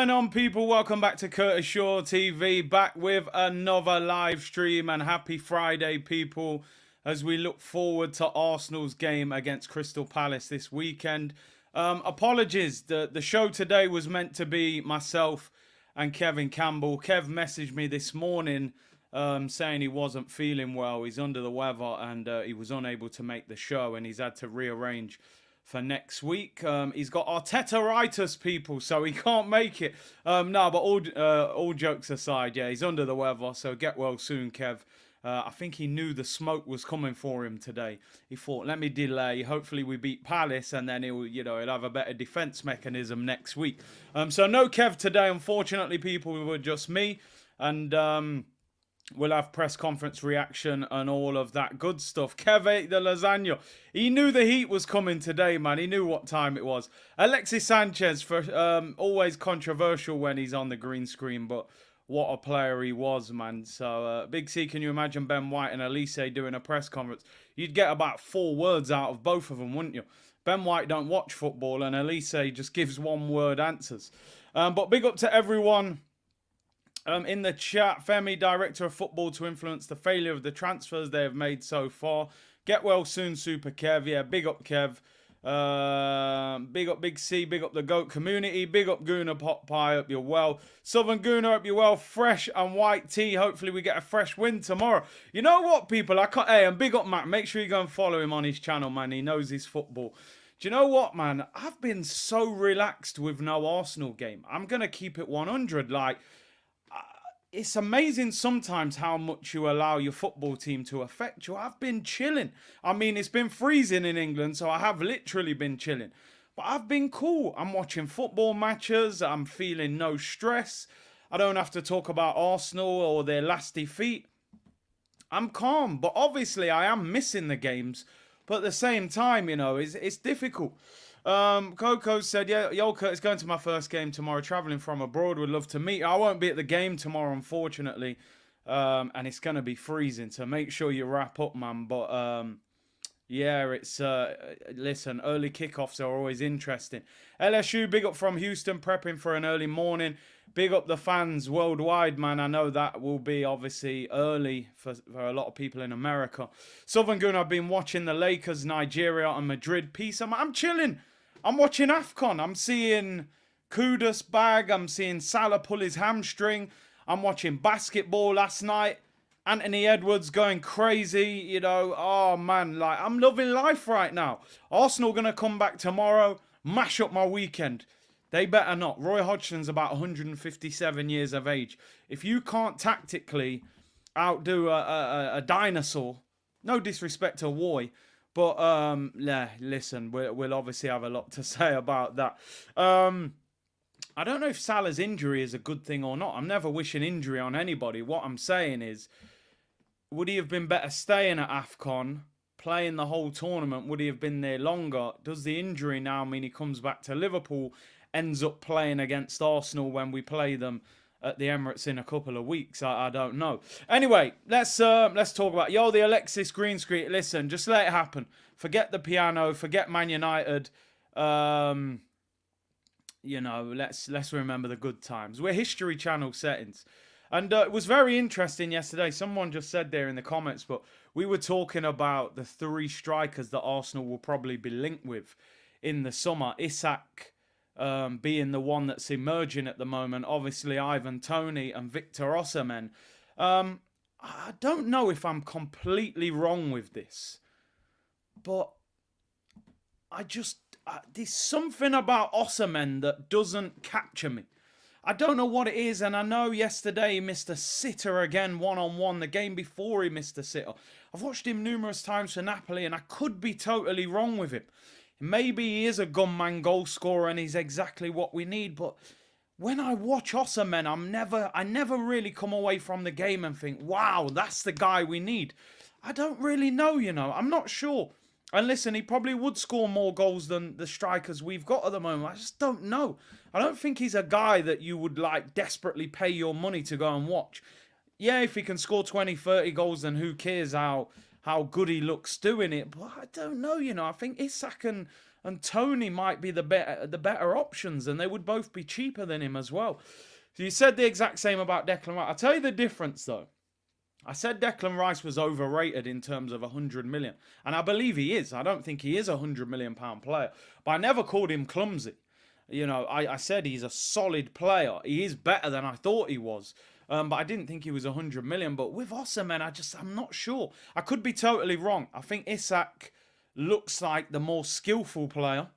going on, people? Welcome back to Curtis Shaw TV, back with another live stream, and happy Friday, people, as we look forward to Arsenal's game against Crystal Palace this weekend. Apologies, the show today was meant to be myself and Kevin Campbell. Kev messaged me this morning saying he wasn't feeling well, he's under the weather, and he was unable to make the show, and he's had to rearrange for next week. He's got Arteta-ritis, people, so he can't make it. No, but all jokes aside, yeah, he's under the weather, so get well soon, Kev. I think he knew the smoke was coming for him today. He thought, let me delay. Hopefully we beat Palace, and then he'll have a better defense mechanism next week. So no Kev today, unfortunately, people. We were just me, and we'll have press conference reaction and all of that good stuff. Kev ate the lasagna. He knew the heat was coming today, man. He knew what time it was. Alexis Sanchez, for always controversial when he's on the green screen, but what a player he was, man. So, Big C, can you imagine Ben White and Olise doing a press conference? You'd get about 4 words out of both of them, wouldn't you? Ben White don't watch football, and Olise just gives one-word answers. But big up to everyone in the chat. Femi, director of football, to influence the failure of the transfers they have made so far. Get well soon, Super Kev. Yeah, big up Kev. Big up Big C. Big up the GOAT community. Big up Guna Pot Pie. Hope you're well. Southern Guna, hope you're well. Fresh and white tea. Hopefully we get a fresh win tomorrow. You know what, people? I can't. Hey, and big up Matt. Make sure you go and follow him on his channel, man. He knows his football. Do you know what, man? I've been so relaxed with no Arsenal game. I'm gonna keep it 100. Like, it's amazing sometimes how much you allow your football team to affect you. I've been chilling. I mean, it's been freezing in England, so I have literally been chilling. But I've been cool. I'm watching football matches. I'm feeling no stress. I don't have to talk about Arsenal or their last defeat. I'm calm. But obviously, I am missing the games. But at the same time, it's difficult. Coco said, yeah, yo, Kurt, going to my first game tomorrow, travelling from abroad, would love to meet you. I won't be at the game tomorrow, unfortunately, and it's going to be freezing, so make sure you wrap up, man. But yeah, it's listen, early kickoffs are always interesting. LSU, big up from Houston, prepping for an early morning. Big up the fans worldwide, man. I know that will be obviously early for a lot of people in America. Southern Goon, I've been watching the Lakers, Nigeria, and Madrid piece. I'm chilling. I'm watching AFCON. I'm seeing Kudus bag. I'm seeing Salah pull his hamstring. I'm watching basketball last night. Anthony Edwards going crazy, Oh, man, like, I'm loving life right now. Arsenal going to come back tomorrow, mash up my weekend. They better not. Roy Hodgson's about 157 years of age. If you can't tactically outdo a dinosaur, no disrespect to Roy, but listen, we'll obviously have a lot to say about that. I don't know if Salah's injury is a good thing or not. I'm never wishing injury on anybody. What I'm saying is, would he have been better staying at AFCON, playing the whole tournament? Would he have been there longer? Does the injury now mean he comes back to Liverpool, ends up playing against Arsenal when we play them at the Emirates in a couple of weeks? I don't know. Anyway, let's talk about the Alexis green screen. Listen, just let it happen. Forget the piano. Forget Man United. Let's remember the good times. We're History Channel settings. And it was very interesting yesterday. Someone just said there in the comments, but we were talking about the 3 strikers that Arsenal will probably be linked with in the summer. Isak being the one that's emerging at the moment. Obviously, Ivan Toney and Victor Osimhen. I don't know if I'm completely wrong with this, but there's something about Osimhen that doesn't capture me. I don't know what it is, and I know yesterday he missed a sitter again, one-on-one. The game before he missed a sitter. I've watched him numerous times for Napoli, and I could be totally wrong with him. Maybe he is a gunman goal scorer and he's exactly what we need, but when I watch Osimhen, I never really come away from the game and think, wow, that's the guy we need. I don't really know, I'm not sure. And listen, he probably would score more goals than the strikers we've got at the moment. I just don't know. I don't think he's a guy that you would desperately pay your money to go and watch. Yeah, if he can score 20, 30 goals, then who cares how good he looks doing it. But I don't know, I think Isak and and Tony might be the better options, and they would both be cheaper than him as well. So you said the exact same about Declan Rice. I'll tell you the difference though. I said Declan Rice was overrated in terms of 100 million. And I believe he is. I don't think he is a £100 million player. But I never called him clumsy. You know, I said he's a solid player. He is better than I thought he was. But I didn't think he was 100 million. But with Osimhen, I'm not sure. I could be totally wrong. I think Isak looks like the more skillful player.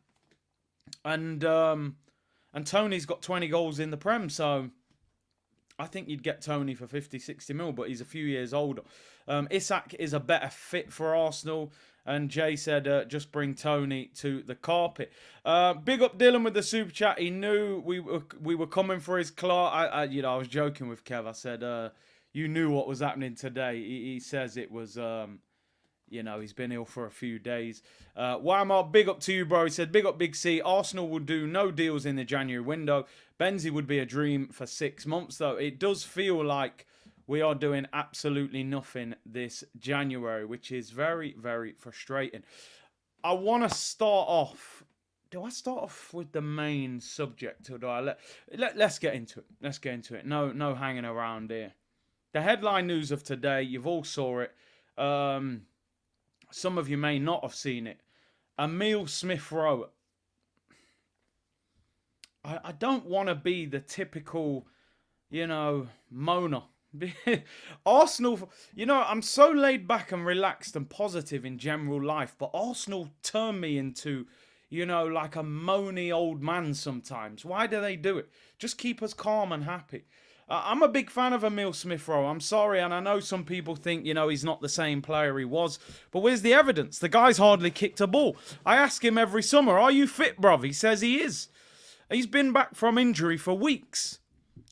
And Tony's got 20 goals in the Prem, so I think you'd get Tony for 50, 60 mil, but he's a few years older. Isak is a better fit for Arsenal. And Jay said, just bring Tony to the carpet. Big up Dylan with the super chat. He knew we were coming for his claw. I was joking with Kev. I said, you knew what was happening today. He says it was, he's been ill for a few days. Weimar, big up to you, bro. He said, big up Big C. Arsenal will do no deals in the January window. Benzi would be a dream for 6 months, though. It does feel like we are doing absolutely nothing this January, which is very, very frustrating. I want to start off. Do I start off with the main subject, or do I let's get into it? Let's get into it. No hanging around here. The headline news of today, you've all saw it. Some of you may not have seen it. Emil Smith Rowe. I don't want to be the typical, moaner. Arsenal, I'm so laid back and relaxed and positive in general life, but Arsenal turn me into, like a moany old man sometimes. Why do they do it? Just keep us calm and happy. I'm a big fan of Emil Smith Rowe. I'm sorry, and I know some people think, he's not the same player he was. But where's the evidence? The guy's hardly kicked a ball. I ask him every summer, are you fit, bruv? He says he is. He's been back from injury for weeks.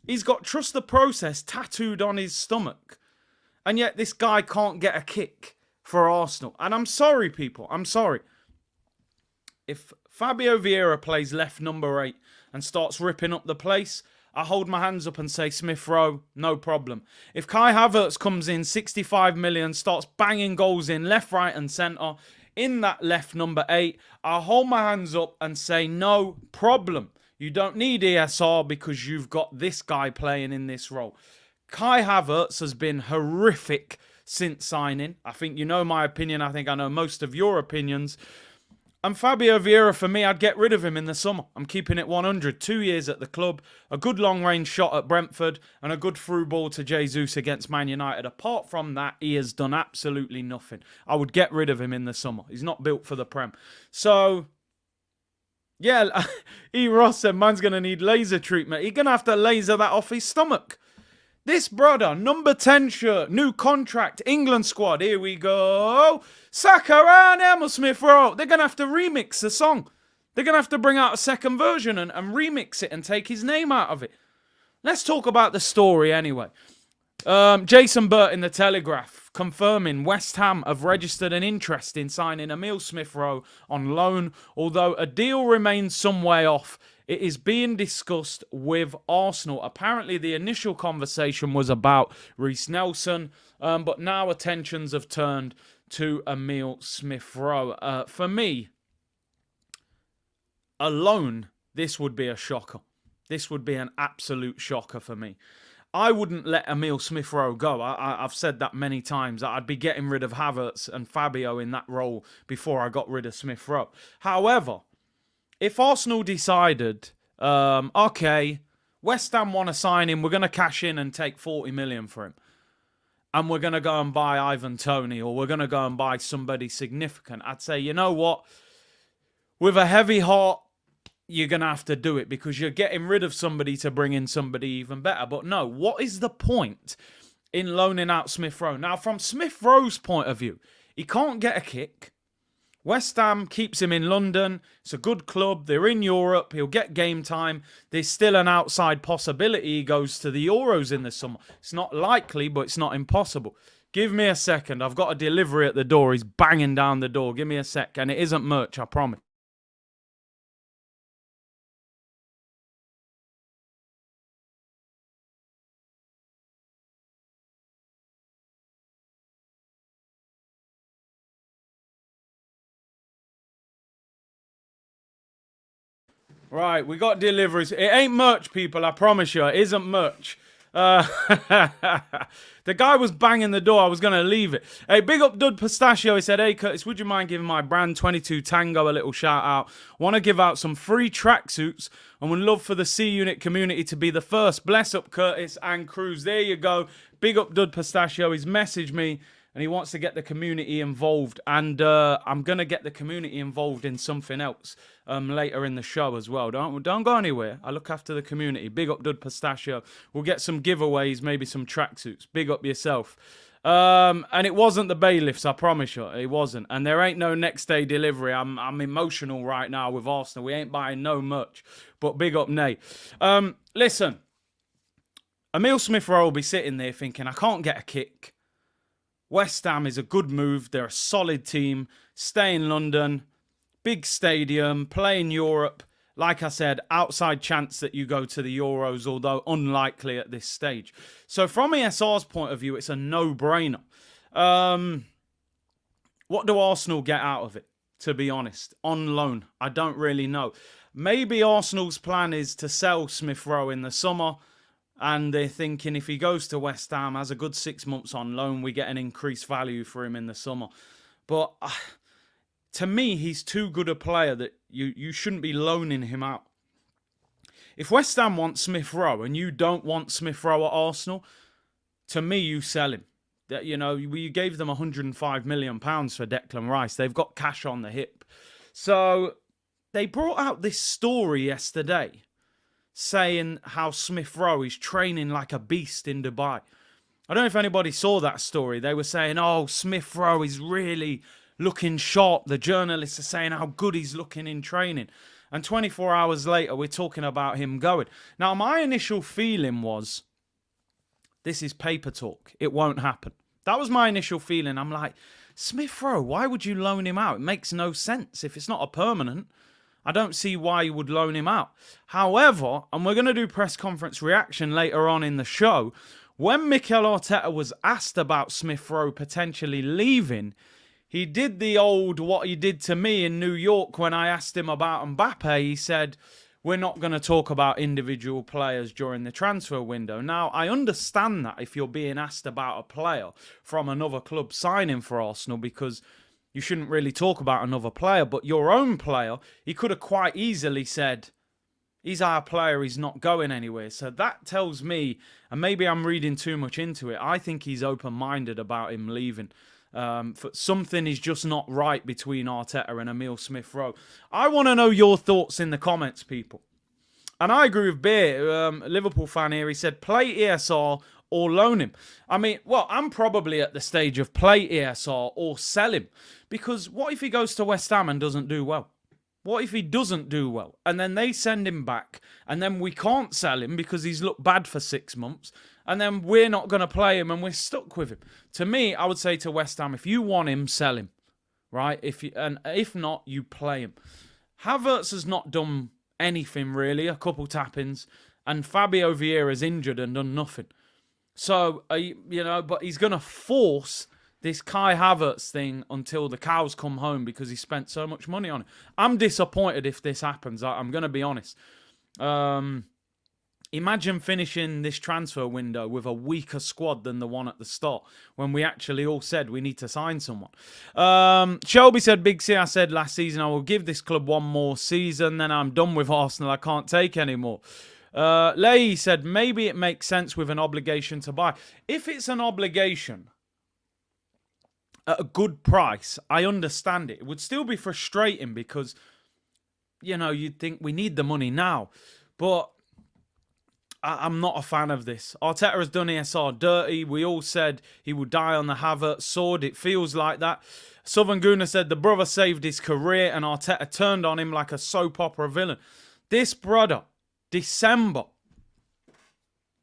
He's got trust the process tattooed on his stomach. And yet this guy can't get a kick for Arsenal. And I'm sorry, people. I'm sorry. If Fabio Vieira plays left number 8 and starts ripping up the place, I hold my hands up and say, Smith Rowe, no problem. If Kai Havertz comes in 65 million, starts banging goals in left, right and centre, in that left number 8, I hold my hands up and say, no problem. You don't need ESR because you've got this guy playing in this role. Kai Havertz has been horrific since signing. I think you know my opinion. I think I know most of your opinions. And Fabio Vieira, for me, I'd get rid of him in the summer. I'm keeping it 100. 2 years at the club, a good long-range shot at Brentford, and a good through ball to Jesus against Man United. Apart from that, he has done absolutely nothing. I would get rid of him in the summer. He's not built for the Prem. So, yeah, E. Ross said, man's going to need laser treatment. He's going to have to laser that off his stomach. This brother, number 10 shirt, new contract, England squad. Here we go. Saka and Emil Smith Rowe. They're going to have to remix the song. They're going to have to bring out a second version and remix it and take his name out of it. Let's talk about the story anyway. Jason Burt in the Telegraph confirming West Ham have registered an interest in signing Emil Smith Rowe on loan, although a deal remains some way off. It is being discussed with Arsenal. Apparently, the initial conversation was about Reece Nelson, but now attentions have turned to Emil Smith Rowe. For me, alone, this would be a shocker. This would be an absolute shocker for me. I wouldn't let Emil Smith Rowe go. I've said that many times. I'd be getting rid of Havertz and Fabio in that role before I got rid of Smith Rowe. However, if Arsenal decided, okay, West Ham want to sign him, we're going to cash in and take 40 million for him. And we're going to go and buy Ivan Toney, or we're going to go and buy somebody significant. I'd say, you know what? With a heavy heart, you're going to have to do it because you're getting rid of somebody to bring in somebody even better. But no, what is the point in loaning out Smith Rowe? Now, from Smith Rowe's point of view, he can't get a kick. West Ham keeps him in London. It's a good club. They're in Europe. He'll get game time. There's still an outside possibility he goes to the Euros in the summer. It's not likely, but it's not impossible. Give me a second. I've got a delivery at the door. He's banging down the door. Give me a sec. And it isn't merch, I promise. Right, we got deliveries. It ain't much, people, I promise you. It isn't much. The guy was banging the door. I was going to leave it. Hey, big up Dud Pistachio. He said, hey, Curtis, would you mind giving my brand 22 Tango a little shout out? Want to give out some free tracksuits and would love for the C Unit community to be the first. Bless up Curtis and Cruz. There you go. Big up Dud Pistachio. He's messaged me and he wants to get the community involved. And I'm going to get the community involved in something else later in the show as well. Don't go anywhere. I look after the community. Big up Dud Pistachio. We'll get some giveaways, maybe some tracksuits. Big up yourself. And it wasn't the bailiffs, I promise you. It wasn't. And there ain't no next day delivery. I'm emotional right now with Arsenal. We ain't buying no much. But big up Nate. Listen. Emil Smith Rowe will be sitting there thinking, I can't get a kick. West Ham is a good move. They're a solid team. Stay in London. Big stadium. Play in Europe. Like I said, outside chance that you go to the Euros, although unlikely at this stage. So from ESR's point of view, it's a no-brainer. What do Arsenal get out of it, to be honest? On loan, I don't really know. Maybe Arsenal's plan is to sell Smith Rowe in the summer. And they're thinking if he goes to West Ham, has a good 6 months on loan, we get an increased value for him in the summer. But to me, he's too good a player that you shouldn't be loaning him out. If West Ham want Smith Rowe and you don't want Smith Rowe at Arsenal, to me, you sell him. That, you know, you gave them £105 million for Declan Rice. They've got cash on the hip. So they brought out this story yesterday saying how Smith Rowe is training like a beast in Dubai. I don't know if anybody saw that story. They were saying, oh, Smith Rowe is really looking sharp. The journalists are saying how good he's looking in training. And 24 hours later, we're talking about him going. Now, my initial feeling was, this is paper talk. It won't happen. That was my initial feeling. I'm like, Smith Rowe, why would you loan him out? It makes no sense. If it's not a permanent, I don't see why you would loan him out. However, and we're going to do press conference reaction later on in the show, when Mikel Arteta was asked about Smith Rowe potentially leaving, he did the old what he did to me in New York when I asked him about Mbappe. He said, we're not going to talk about individual players during the transfer window. Now, I understand that if you're being asked about a player from another club signing for Arsenal, because you shouldn't really talk about another player, but your own player, he could have quite easily said, he's our player, he's not going anywhere. So that tells me, and maybe I'm reading too much into it, I think he's open-minded about him leaving. Something is just not right between Arteta and Emil Smith Rowe. I want to know your thoughts in the comments, people. And I agree with Beer, Liverpool fan here. He said, play ESR or loan him. I mean, well, I'm probably at the stage of play ESR or sell him. Because what if he goes to West Ham and doesn't do well? What if he doesn't do well? And then they send him back. And then we can't sell him because he's looked bad for 6 months. And then we're not going to play him and we're stuck with him. To me, I would say to West Ham, if you want him, sell him. Right? If not, you play him. Havertz has not done anything really. A couple tap-ins. And Fabio Vieira's injured and done nothing. So, but he's going to force this Kai Havertz thing until the cows come home because he spent so much money on it. I'm disappointed if this happens. I'm going to be honest. Imagine finishing this transfer window with a weaker squad than the one at the start when we actually all said we need to sign someone. Shelby said, Big C, I said last season I will give this club one more season, then I'm done with Arsenal. I can't take anymore. Leahy said, maybe it makes sense with an obligation to buy. If it's an obligation at a good price, I understand it. It would still be frustrating because, you'd think we need the money now. But I'm not a fan of this. Arteta has done ESR dirty. We all said he would die on the Havertz sword. It feels like that. Southern Gooner said the brother saved his career and Arteta turned on him like a soap opera villain. This brother, December,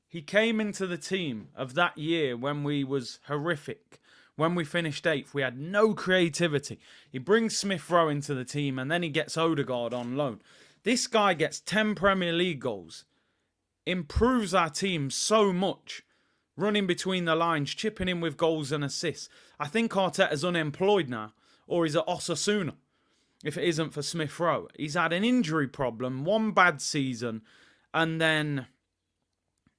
he came into the team of that year when we was horrific. When we finished 8th, we had no creativity. He brings Smith Rowe into the team and then he gets Odegaard on loan. This guy gets 10 Premier League goals. Improves our team so much. Running between the lines, chipping in with goals and assists. I think Arteta's unemployed now. Or he's at Osasuna. if it isn't for Smith Rowe. He's had an injury problem, one bad season, and then,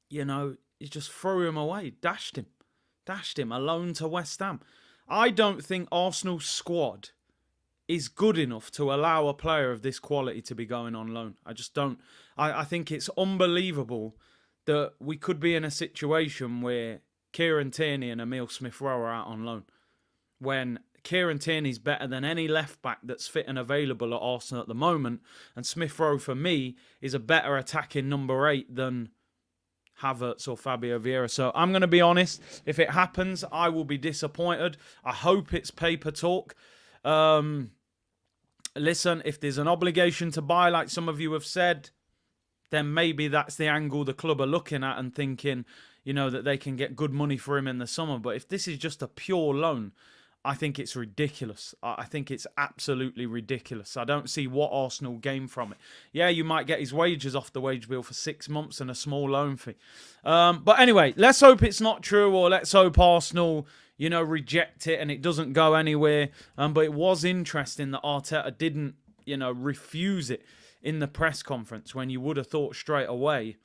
you know, he just threw him away, dashed him alone to West Ham. I don't think Arsenal's squad is good enough to allow a player of this quality to be going on loan. I just don't. I think it's unbelievable that we could be in a situation where Kieran Tierney and Emil Smith Rowe are out on loan, when Kieran Tierney's better than any left-back that's fit and available at Arsenal at the moment, and Smith Rowe, for me, is a better attacking number 8 than Havertz or Fabio Vieira. So I'm going to be honest, if it happens, I will be disappointed. I hope it's paper talk. Listen, if there's an obligation to buy, like some of you have said, then maybe that's the angle the club are looking at and thinking, you know, that they can get good money for him in the summer. But if this is just a pure loan, I think it's ridiculous. I think it's absolutely ridiculous. I don't see what Arsenal gain from it. Yeah, you might get his wages off the wage bill for 6 months and a small loan fee. But anyway, let's hope it's not true, or let's hope Arsenal, you know, reject it and it doesn't go anywhere. But it was interesting that Arteta didn't, you know, refuse it in the press conference, when you would have thought straight away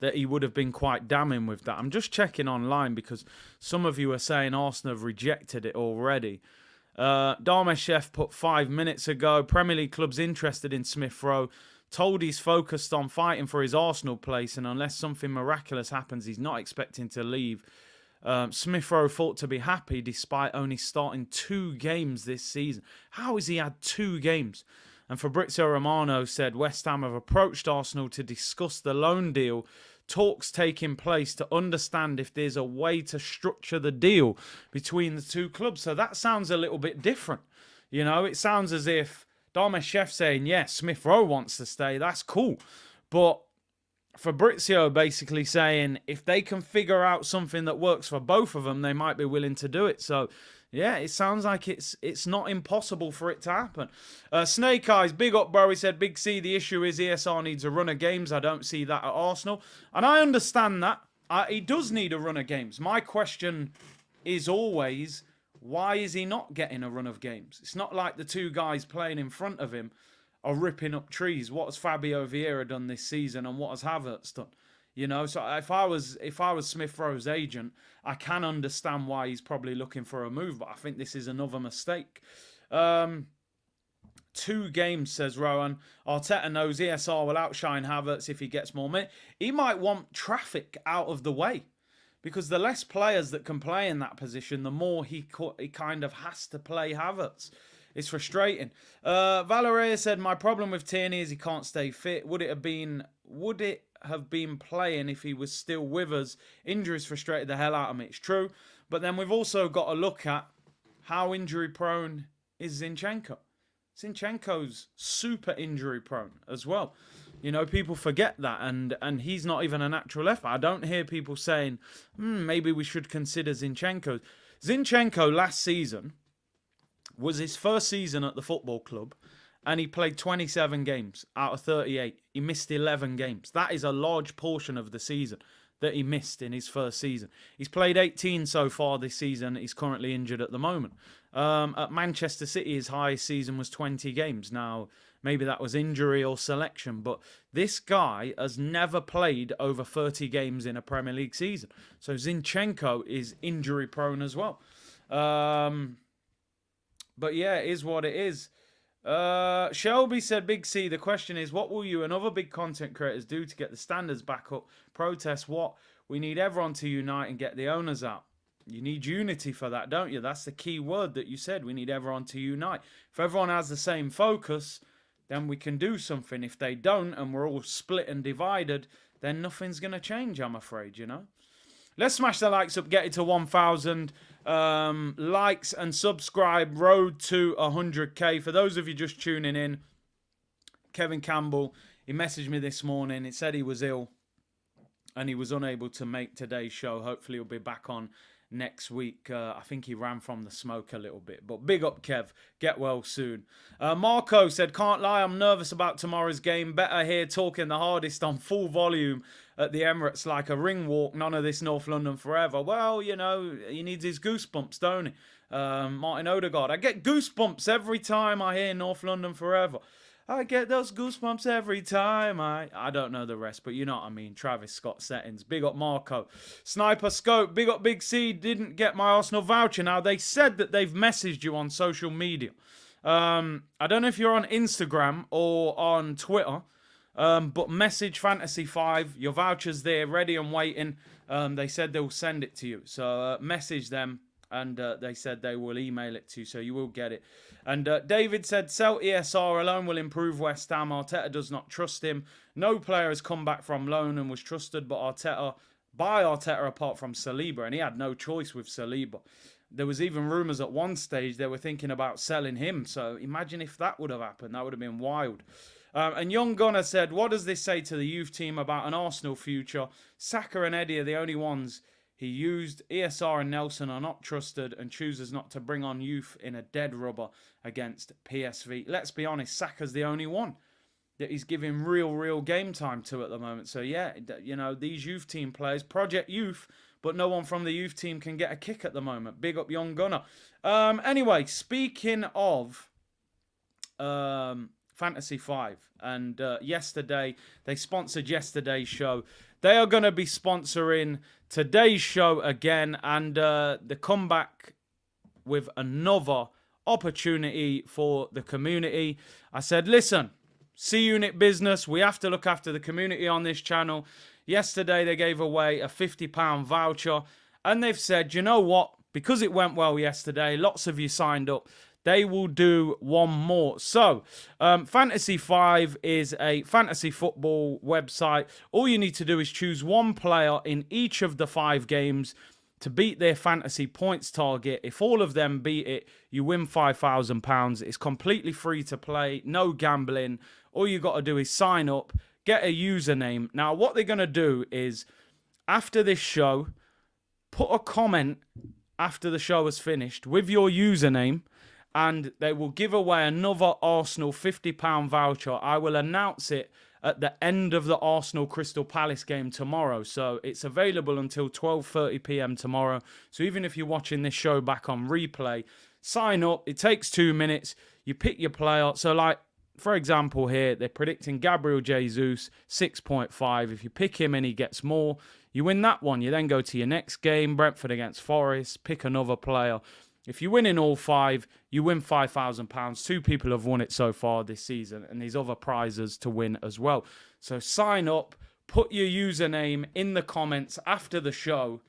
that he would have been quite damning with that. I'm just checking online because some of you are saying Arsenal have rejected it already. Darmeshev put 5 minutes ago, Premier League clubs interested in Smith Rowe, told he's focused on fighting for his Arsenal place, and unless something miraculous happens, he's not expecting to leave. Smith Rowe thought to be happy despite only starting 2 games this season. How has he had 2 games? And Fabrizio Romano said West Ham have approached Arsenal to discuss the loan deal. Talks taking place to understand if there's a way to structure the deal between the 2 clubs. So that sounds a little bit different. You know, it sounds as if Darmeshev saying, yes, Smith Rowe wants to stay. That's cool. But Fabrizio basically saying if they can figure out something that works for both of them, they might be willing to do it. So yeah, it sounds like it's not impossible for it to happen. Snake Eyes, big up, bro. He said, Big C, the issue is ESR needs a run of games. I don't see that at Arsenal. And I understand that. He does need a run of games. My question is always, why is he not getting a run of games? It's not like the 2 guys playing in front of him are ripping up trees. What has Fabio Vieira done this season, and what has Havertz done? You know, so if I was Smith Rowe's agent, I can understand why he's probably looking for a move, but I think this is another mistake. 2 games, says Rowan. Arteta knows ESR will outshine Havertz if he gets more minutes. He might want traffic out of the way, because the less players that can play in that position, the more he kind of has to play Havertz. It's frustrating. Valeria said, my problem with Tierney is he can't stay fit. Would it have been playing if he was still with us? Injuries frustrated the hell out of me. It's true. But then we've also got to look at how injury prone is Zinchenko. Zinchenko's super injury prone as well. You know, people forget that, and he's not even a natural left back. I don't hear people saying, maybe we should consider Zinchenko. Zinchenko last season was his first season at the football club, and he played 27 games out of 38. He missed 11 games. That is a large portion of the season that he missed in his first season. He's played 18 so far this season. He's currently injured at the moment. At Manchester City, his highest season was 20 games. Now, maybe that was injury or selection, but this guy has never played over 30 games in a Premier League season. So Zinchenko is injury prone as well. But yeah, it is what it is. Shelby said, Big C, the question is, what will you and other big content creators do to get the standards back up? Protest what? We need everyone to unite and get the owners out. You need unity for that, don't you? That's the key word that you said. We need everyone to unite. If everyone has the same focus, then we can do something. If they don't, and we're all split and divided, then nothing's going to change, I'm afraid, you know? Let's smash the likes up, get it to 1,000 likes and subscribe. Road to 100k. For those of you just tuning in, Kevin Campbell, he messaged me this morning. He said he was ill and he was unable to make today's show. Hopefully he'll be back on next week. I think he ran from the smoke a little bit. But big up, Kev. Get well soon. Marco said, can't lie, I'm nervous about tomorrow's game. Better here talking the hardest on full volume at the Emirates like a ring walk. None of this North London forever. Well, you know, he needs his goosebumps, don't he? Martin Odegaard. I get goosebumps every time I hear North London forever. I get those goosebumps every time. I don't know the rest, but you know what I mean. Travis Scott settings. Big up Marco. Sniper Scope. Big up Big C. Didn't get my Arsenal voucher. Now, they said that they've messaged you on social media. I don't know if you're on Instagram or on Twitter, but message Fantasy 5. Your voucher's there, ready and waiting. They said they'll send it to you. So message them. And they said they will email it to you, so you will get it. And David said, sell ESR alone will improve West Ham. Arteta does not trust him. No player has come back from loan and was trusted by Arteta apart from Saliba. And he had no choice with Saliba. There was even rumours at one stage they were thinking about selling him. So imagine if that would have happened. That would have been wild. And Young Gunner said, what does this say to the youth team about an Arsenal future? Saka and Eddie are the only ones he used. ESR and Nelson are not trusted and chooses not to bring on youth in a dead rubber against PSV. Let's be honest, Saka's the only one that he's giving real game time to at the moment. So yeah, you know, these youth team players, Project Youth, but no one from the youth team can get a kick at the moment. Big up Young Gunner. Anyway, speaking of Fantasy 5, and yesterday, they sponsored yesterday's show. They are going to be sponsoring today's show again, and the comeback with another opportunity for the community. I said, listen, C-Unit business, we have to look after the community on this channel. Yesterday, they gave away a £50 voucher, and they've said, you know what? Because it went well yesterday, lots of you signed up. They will do one more. So, Fantasy 5 is a fantasy football website. All you need to do is choose one player in each of the 5 games to beat their fantasy points target. If all of them beat it, you win £5,000. It's completely free to play, no gambling. All you got to do is sign up, get a username. Now, what they're going to do is, after this show, put a comment after the show has finished with your username, and they will give away another Arsenal £50 voucher. I will announce it at the end of the Arsenal Crystal Palace game tomorrow. So it's available until 12:30 p.m. tomorrow. So even if you're watching this show back on replay, sign up. It takes 2 minutes. You pick your player. So like, for example here, they're predicting Gabriel Jesus 6.5. If you pick him and he gets more, you win that one. You then go to your next game, Brentford against Forest, pick another player. If you win in all 5, you win £5,000. 2 people have won it so far this season, and there's other prizes to win as well. So sign up, put your username in the comments after the show,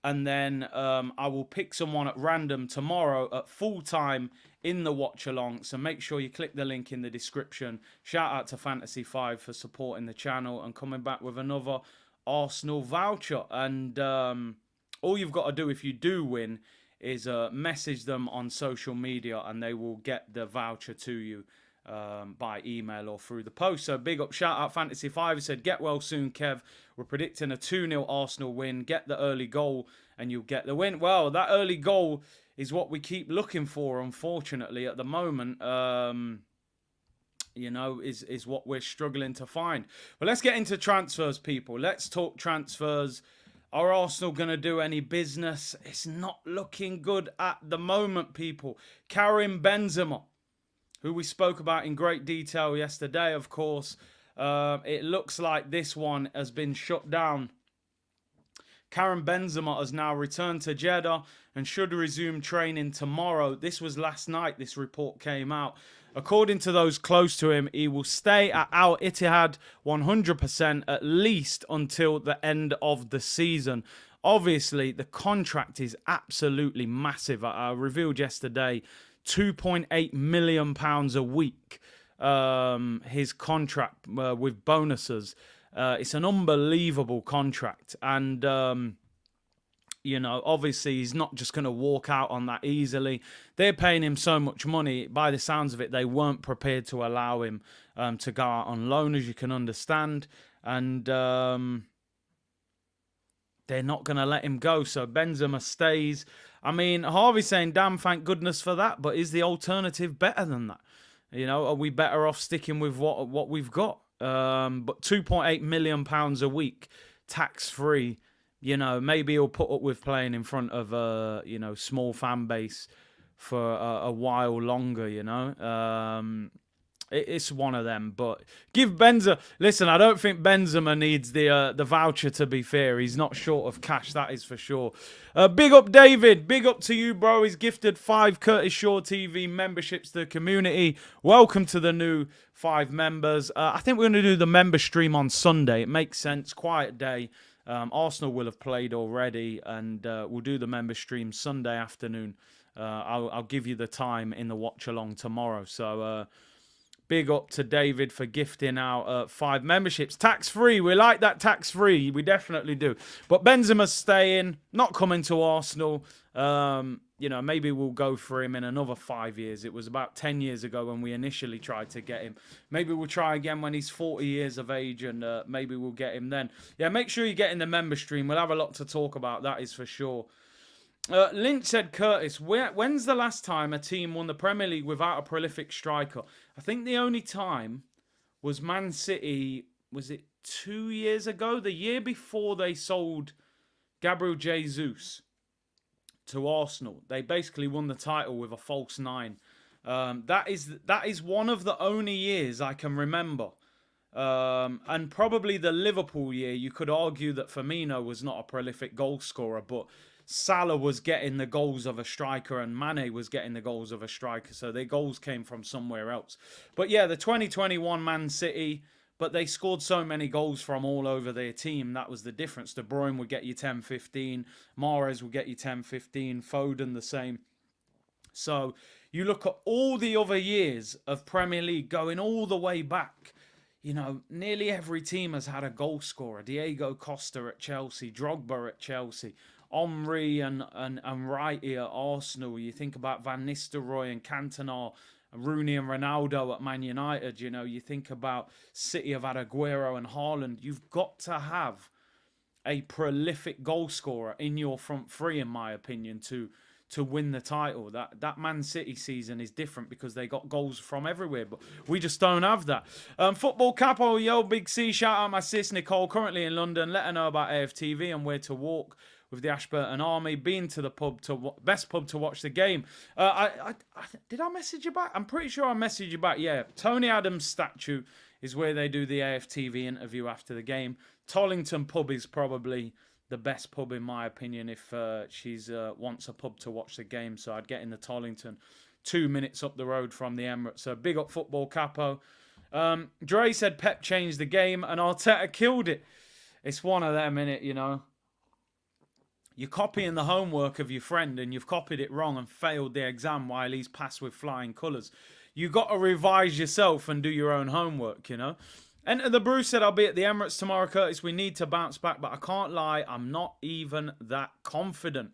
and then I will pick someone at random tomorrow at full time in the watch along. So make sure you click the link in the description. Shout out to Fantasy 5 for supporting the channel and coming back with another Arsenal voucher. And all you've got to do if you do win is message them on social media, and they will get the voucher to you by email or through the post. So big up, shout out Fantasy 5. He said, get well soon, Kev. We're predicting a 2-0 Arsenal win. Get the early goal and you'll get the win. Well, that early goal is what we keep looking for, unfortunately, at the moment. You know, is what we're struggling to find. But let's get into transfers, people. Let's talk transfers. Are Arsenal going to do any business? It's not looking good at the moment, people. Karim Benzema, who we spoke about in great detail yesterday, of course. It looks like this one has been shut down. Karim Benzema has now returned to Jeddah and should resume training tomorrow. This was last night, this report came out. According to those close to him, he will stay at Al Ittihad 100% at least until the end of the season. Obviously, the contract is absolutely massive. I revealed yesterday, £2.8 million a week, his contract with bonuses. It's an unbelievable contract. And you know, obviously, he's not just going to walk out on that easily. They're paying him so much money. By the sounds of it, they weren't prepared to allow him to go out on loan, as you can understand. And, they're not going to let him go. So Benzema stays. I mean, Harvey's saying, damn, thank goodness for that. But is the alternative better than that? You know, are we better off sticking with what we've got? But £2.8 million a week, tax-free. You know, maybe he'll put up with playing in front of a, small fan base for a while longer, It's one of them, but give Benzema... Listen, I don't think Benzema needs the voucher, to be fair. He's not short of cash, that is for sure. Big up, David. Big up to you, bro. He's gifted 5 Curtis Shaw TV memberships to the community. Welcome to the new 5 members. I think we're going to do the member stream on Sunday. It makes sense. Quiet day. Arsenal will have played already, and we'll do the member stream Sunday afternoon. I'll give you the time in the watch-along tomorrow, so... Big up to David for gifting out 5 memberships. Tax-free. We like that tax-free. We definitely do. But Benzema's staying. Not coming to Arsenal. Maybe we'll go for him in another 5 years. It was about 10 years ago when we initially tried to get him. Maybe we'll try again when he's 40 years of age, and maybe we'll get him then. Yeah, make sure you get in the member stream. We'll have a lot to talk about. That is for sure. Lynch said, Curtis, when's the last time a team won the Premier League without a prolific striker? I think the only time was Man City, was it 2 years ago? The year before they sold Gabriel Jesus to Arsenal. They basically won the title with a false 9. That is one of the only years I can remember. And probably the Liverpool year, you could argue that Firmino was not a prolific goal scorer, but Salah was getting the goals of a striker and Mane was getting the goals of a striker. So their goals came from somewhere else. But yeah, the 2021 Man City, but they scored so many goals from all over their team. That was the difference. De Bruyne would get you 10-15. Mahrez would get you 10-15. Foden the same. So you look at all the other years of Premier League going all the way back. Nearly every team has had a goal scorer. Diego Costa at Chelsea, Drogba at Chelsea, Omri and Wrighty at Arsenal. You think about Van Nistelrooy and Cantona, Rooney and Ronaldo at Man United. You think about City have had Aguero and Haaland. You've got to have a prolific goal scorer in your front three, in my opinion, to win the title. That Man City season is different because they got goals from everywhere, but we just don't have that. Football Capo, yo, Big C, shout out my sis Nicole, currently in London. Let her know about AFTV and where to walk with the Ashburton Army. Been to the pub, best pub to watch the game. Did I message you back? I'm pretty sure I messaged you back. Yeah, Tony Adams' statue is where they do the AFTV interview after the game. Tollington pub is probably the best pub in my opinion if she's wants a pub to watch the game. So I'd get in the Tollington, 2 minutes up the road from the Emirates. So big up Football Capo. Dre said Pep changed the game and Arteta killed it. It's one of them, innit, You're copying the homework of your friend and you've copied it wrong and failed the exam while he's passed with flying colours. You got to revise yourself and do your own homework, Enter the Bruce said, I'll be at the Emirates tomorrow, Curtis. We need to bounce back, but I can't lie, I'm not even that confident.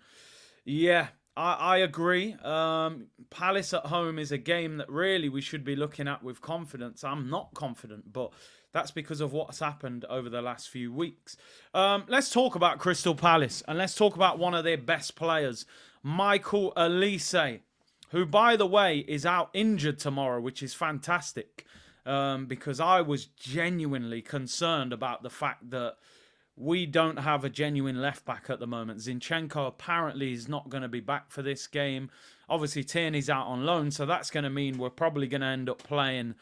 Yeah, I agree. Palace at home is a game that really we should be looking at with confidence. I'm not confident, but that's because of what's happened over the last few weeks. Let's talk about Crystal Palace, and let's talk about one of their best players, Michael Olise, who, by the way, is out injured tomorrow, which is fantastic. Because I was genuinely concerned about the fact that we don't have a genuine left-back at the moment. Zinchenko apparently is not going to be back for this game. Obviously, Tierney's out on loan, so that's going to mean we're probably going to end up playing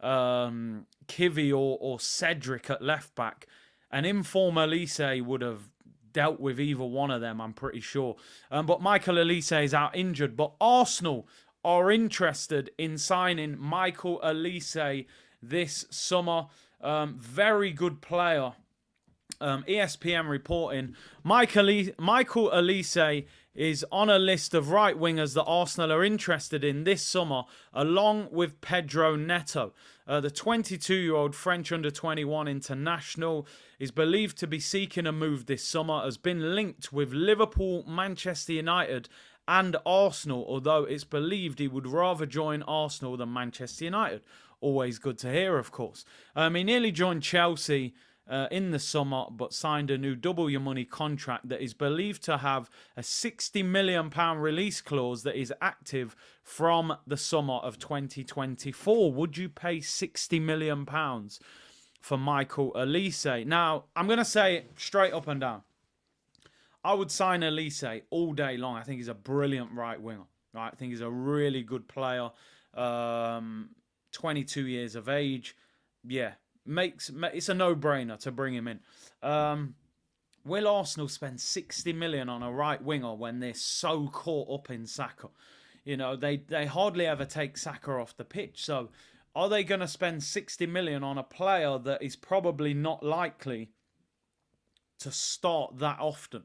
Kivy or Cedric at left-back. An inform Olise would have dealt with either one of them, I'm pretty sure. But Michael Olise is out injured, but Arsenal are interested in signing Michael Olise this summer. Very good player. ESPN reporting Michael Olise is on a list of right wingers that Arsenal are interested in this summer, along with Pedro Neto. The 22-year-old French under-21 international is believed to be seeking a move this summer, has been linked with Liverpool, Manchester United and Arsenal, although it's believed he would rather join Arsenal than Manchester United. Always good to hear, of course. He nearly joined Chelsea in the summer, but signed a new double your money contract that is believed to have a £60 million release clause that is active from the summer of 2024. Would you pay £60 million for Michael Olise? Now, I'm going to say it straight up and down. I would sign Olise all day long. I think he's a brilliant right winger. Right? I think he's a really good player. 22 years of age. Yeah, it's a no-brainer to bring him in. Will Arsenal spend 60 million on a right winger when they're so caught up in Saka? You know, they hardly ever take Saka off the pitch. So are they going to spend 60 million on a player that is probably not likely to start that often?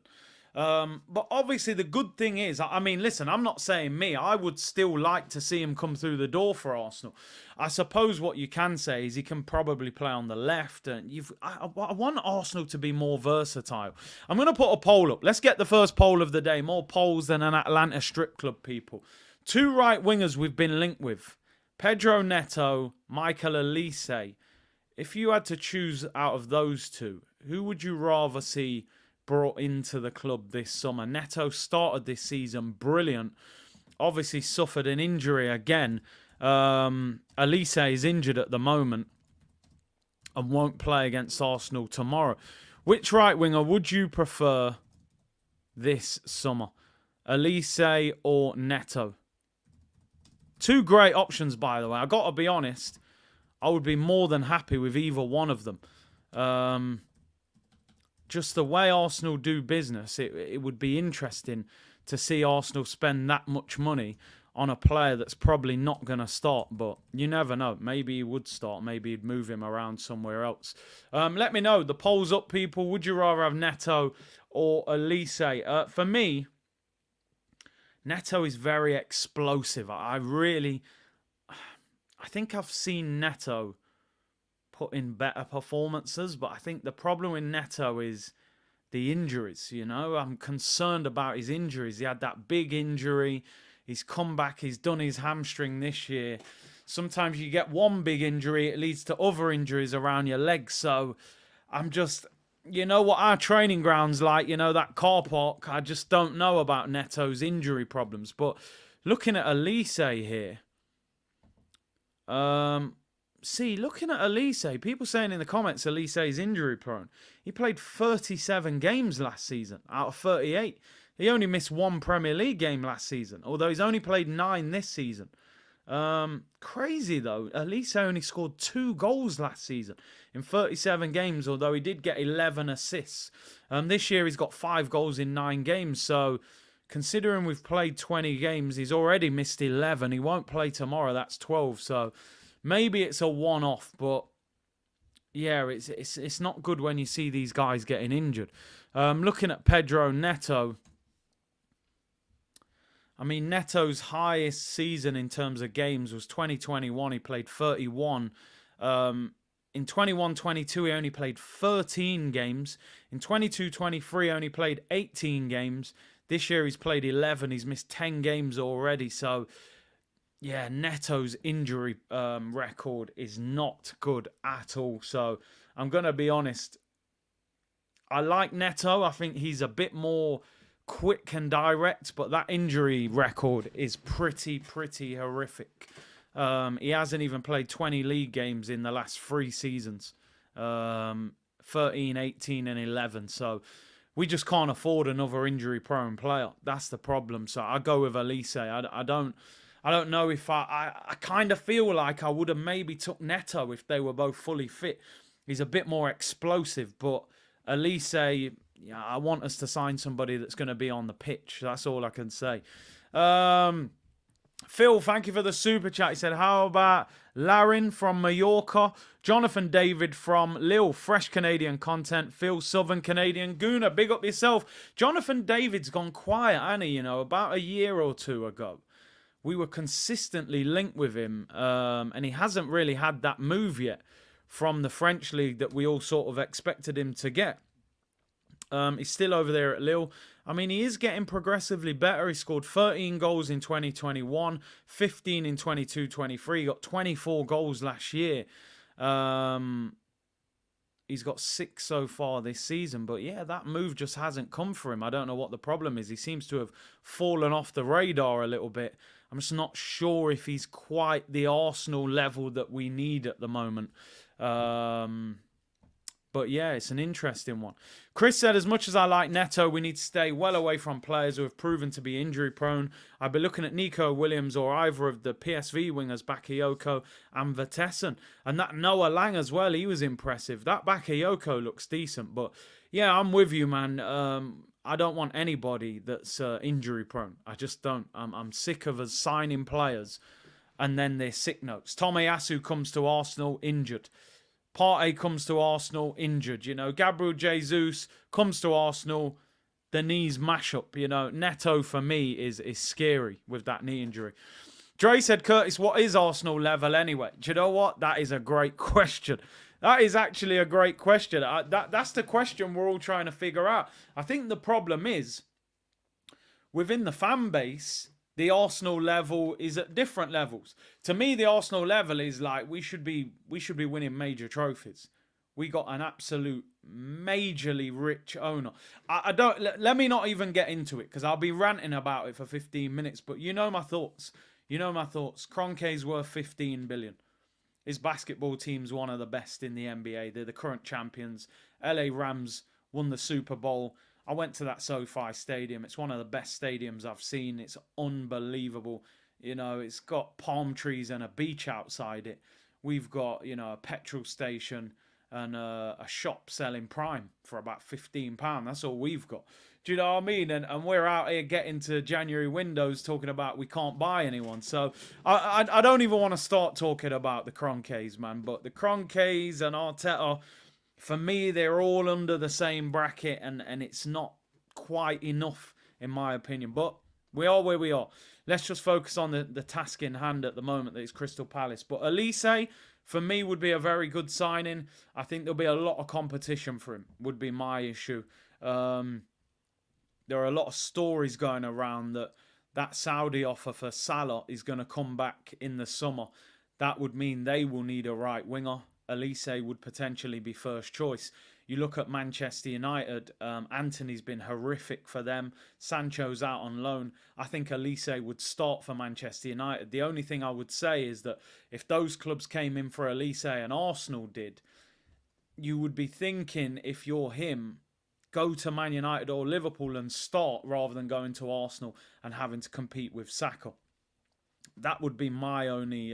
But obviously the good thing is, I mean, listen, I'm not saying me. I would still like to see him come through the door for Arsenal. I suppose what you can say is he can probably play on the left. And I want Arsenal to be more versatile. I'm going to put a poll up. Let's get the first poll of the day. More polls than an Atlanta strip club, people. 2 right wingers we've been linked with. Pedro Neto, Michael Olise. If you had to choose out of those 2, who would you rather see brought into the club this summer? Neto started this season brilliant. Obviously suffered an injury again. Olise is injured at the moment and won't play against Arsenal tomorrow. Which right winger would you prefer this summer? Olise or Neto? 2 great options, by the way. I got to be honest, I would be more than happy with either one of them. Just the way Arsenal do business, it would be interesting to see Arsenal spend that much money on a player that's probably not going to start. But you never know. Maybe he would start. Maybe he'd move him around somewhere else. Let me know. The poll's up, people. Would you rather have Neto or Olise? For me, Neto is very explosive. I think I've seen Neto put in better performances, but I think the problem with Neto is the injuries. You know, I'm concerned about his injuries. He had that big injury. He's come back. He's done his hamstring this year. Sometimes you get one big injury, it leads to other injuries around your legs. So I'm just, you know what our training ground's like, you know, that car park. I just don't know about Neto's injury problems. But looking at Olise here, looking at Olise, people saying in the comments Olise is injury prone. He played 37 games last season out of 38. He only missed 1 Premier League game last season, although he's only played 9 this season. Crazy though, Olise only scored 2 goals last season in 37 games, although he did get 11 assists. This year he's got 5 goals in 9 games, so considering we've played 20 games, he's already missed 11. He won't play tomorrow, that's 12, so maybe it's a one-off, but yeah, it's not good when you see these guys getting injured. Looking at Pedro Neto, I mean, Neto's highest season in terms of games was 2021. He played 31. In 21-22, he only played 13 games. In 22-23, he only played 18 games. This year, he's played 11. He's missed 10 games already. So, yeah, Neto's injury record is not good at all. So, I'm going to be honest. I like Neto. I think he's a bit more quick and direct, but that injury record is pretty horrific. He hasn't even played 20 league games in the last 3 seasons. 13, 18 and 11. So we just can't afford another injury-prone player. That's the problem. So I go with Olise. I don't know if I kind of feel like I would have maybe took Neto if they were both fully fit. He's a bit more explosive, but Olise, yeah, I want us to sign somebody that's going to be on the pitch. That's all I can say. Phil, thank you for the super chat. He said, how about Larin from Mallorca? Jonathan David from Lille, fresh Canadian content. Phil, Southern Canadian. Guna, big up yourself. Jonathan David's gone quiet, hasn't he? You know, about a year or 2 ago, we were consistently linked with him, and he hasn't really had that move yet from the French league that we all sort of expected him to get. He's still over there at Lille. I mean, he is getting progressively better. He scored 13 goals in 2021, 15 in 22-23. He got 24 goals last year. He's got 6 so far this season. But yeah, that move just hasn't come for him. I don't know what the problem is. He seems to have fallen off the radar a little bit. I'm just not sure if he's quite the Arsenal level that we need at the moment. But yeah, it's an interesting one. Chris said, as much as I like Neto, we need to stay well away from players who have proven to be injury prone. I'd be looking at Nico Williams or either of the PSV wingers, Bakayoko and Vertessen. And that Noah Lang as well, he was impressive. That Bakayoko looks decent. But yeah, I'm with you, man. I don't want anybody that's injury prone. I just don't. I'm sick of us signing players and then they're sick notes. Tomiyasu comes to Arsenal injured. Partey comes to Arsenal injured. You know, Gabriel Jesus comes to Arsenal, the knees mash up. You know, Neto for me is scary with that knee injury. Dre said, Curtis, what is Arsenal level anyway? Do you know what? That is a great question. That is actually a great question. That's the question we're all trying to figure out. I think the problem is, within the fan base, the Arsenal level is at different levels. To me, the Arsenal level is like we should be winning major trophies. We got an absolute majorly rich owner. I don't let me not even get into it because I'll be ranting about it for 15 minutes. But you know my thoughts. You know my thoughts. Kroenke's worth 15 billion. His basketball team's one of the best in the NBA. They're the current champions. LA Rams won the Super Bowl. I went to that SoFi Stadium. It's one of the best stadiums I've seen. It's unbelievable. You know, it's got palm trees and a beach outside it. We've got, you know, a petrol station and a shop selling Prime for about £15. That's all we've got. Do you know what I mean? And we're out here getting to January windows talking about we can't buy anyone. So I don't even want to start talking about the Kroenkes, man. But the Kroenkes and Arteta, for me, they're all under the same bracket, and it's not quite enough, in my opinion. But we are where we are. Let's just focus on the task in hand at the moment, that is Crystal Palace. But Olise, for me, would be a very good signing. I think there'll be a lot of competition for him, would be my issue. There are a lot of stories going around that Saudi offer for Salah is going to come back in the summer. That would mean they will need a right winger. Olise would potentially be first choice. You look at Manchester United, Anthony's been horrific for them. Sancho's out on loan. I think Olise would start for Manchester United. The only thing I would say is that if those clubs came in for Olise and Arsenal did, you would be thinking, if you're him, go to Man United or Liverpool and start rather than going to Arsenal and having to compete with Saka. That would be my only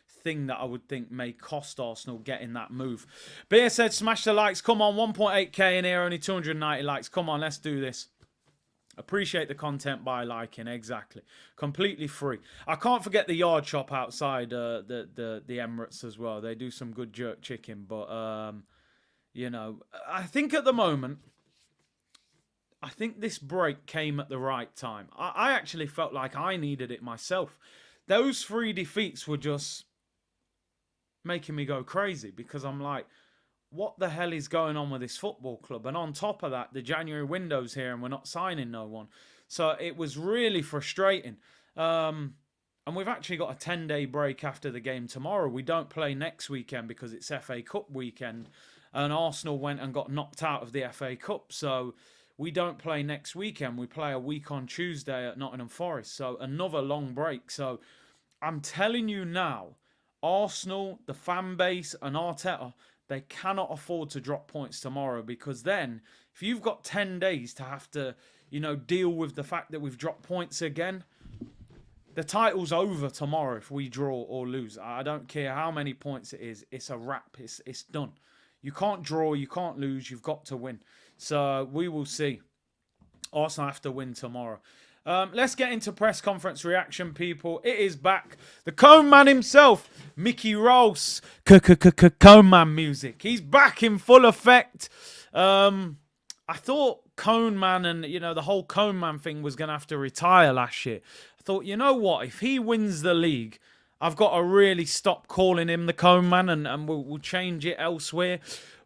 thing that I would think may cost Arsenal getting that move. Beer said, smash the likes. Come on, 1.8k in here, only 290 likes. Come on, let's do this. Appreciate the content by liking, exactly. Completely free. I can't forget the yard shop outside the Emirates as well. They do some good jerk chicken. But, you know, I think at the moment, I think this break came at the right time. I actually felt like I needed it myself. Those 3 defeats were just making me go crazy because I'm like, what the hell is going on with this football club? And on top of that, the January window's here and we're not signing no one. So it was really frustrating. And we've actually got a 10-day break after the game tomorrow. We don't play next weekend because it's FA Cup weekend. And Arsenal went and got knocked out of the FA Cup. So we don't play next weekend. We play a week on Tuesday at Nottingham Forest. So another long break. So I'm telling you now, Arsenal, the fan base and Arteta, they cannot afford to drop points tomorrow, because then if you've got 10 days to have to, you know, deal with the fact that we've dropped points again, the title's over tomorrow if we draw or lose. I don't care how many points it is. It's a wrap. It's done. You can't draw. You can't lose. You've got to win. So we will see. Arsenal have to win tomorrow. Let's get into press conference reaction, people. It is back. The Cone Man himself, Mickey Rouse. Cone Man music. He's back in full effect. I thought Cone Man and, you know, the whole Cone Man thing was going to have to retire last year. I thought, you know what? If he wins the league, I've got to really stop calling him the Cone Man and we'll change it elsewhere.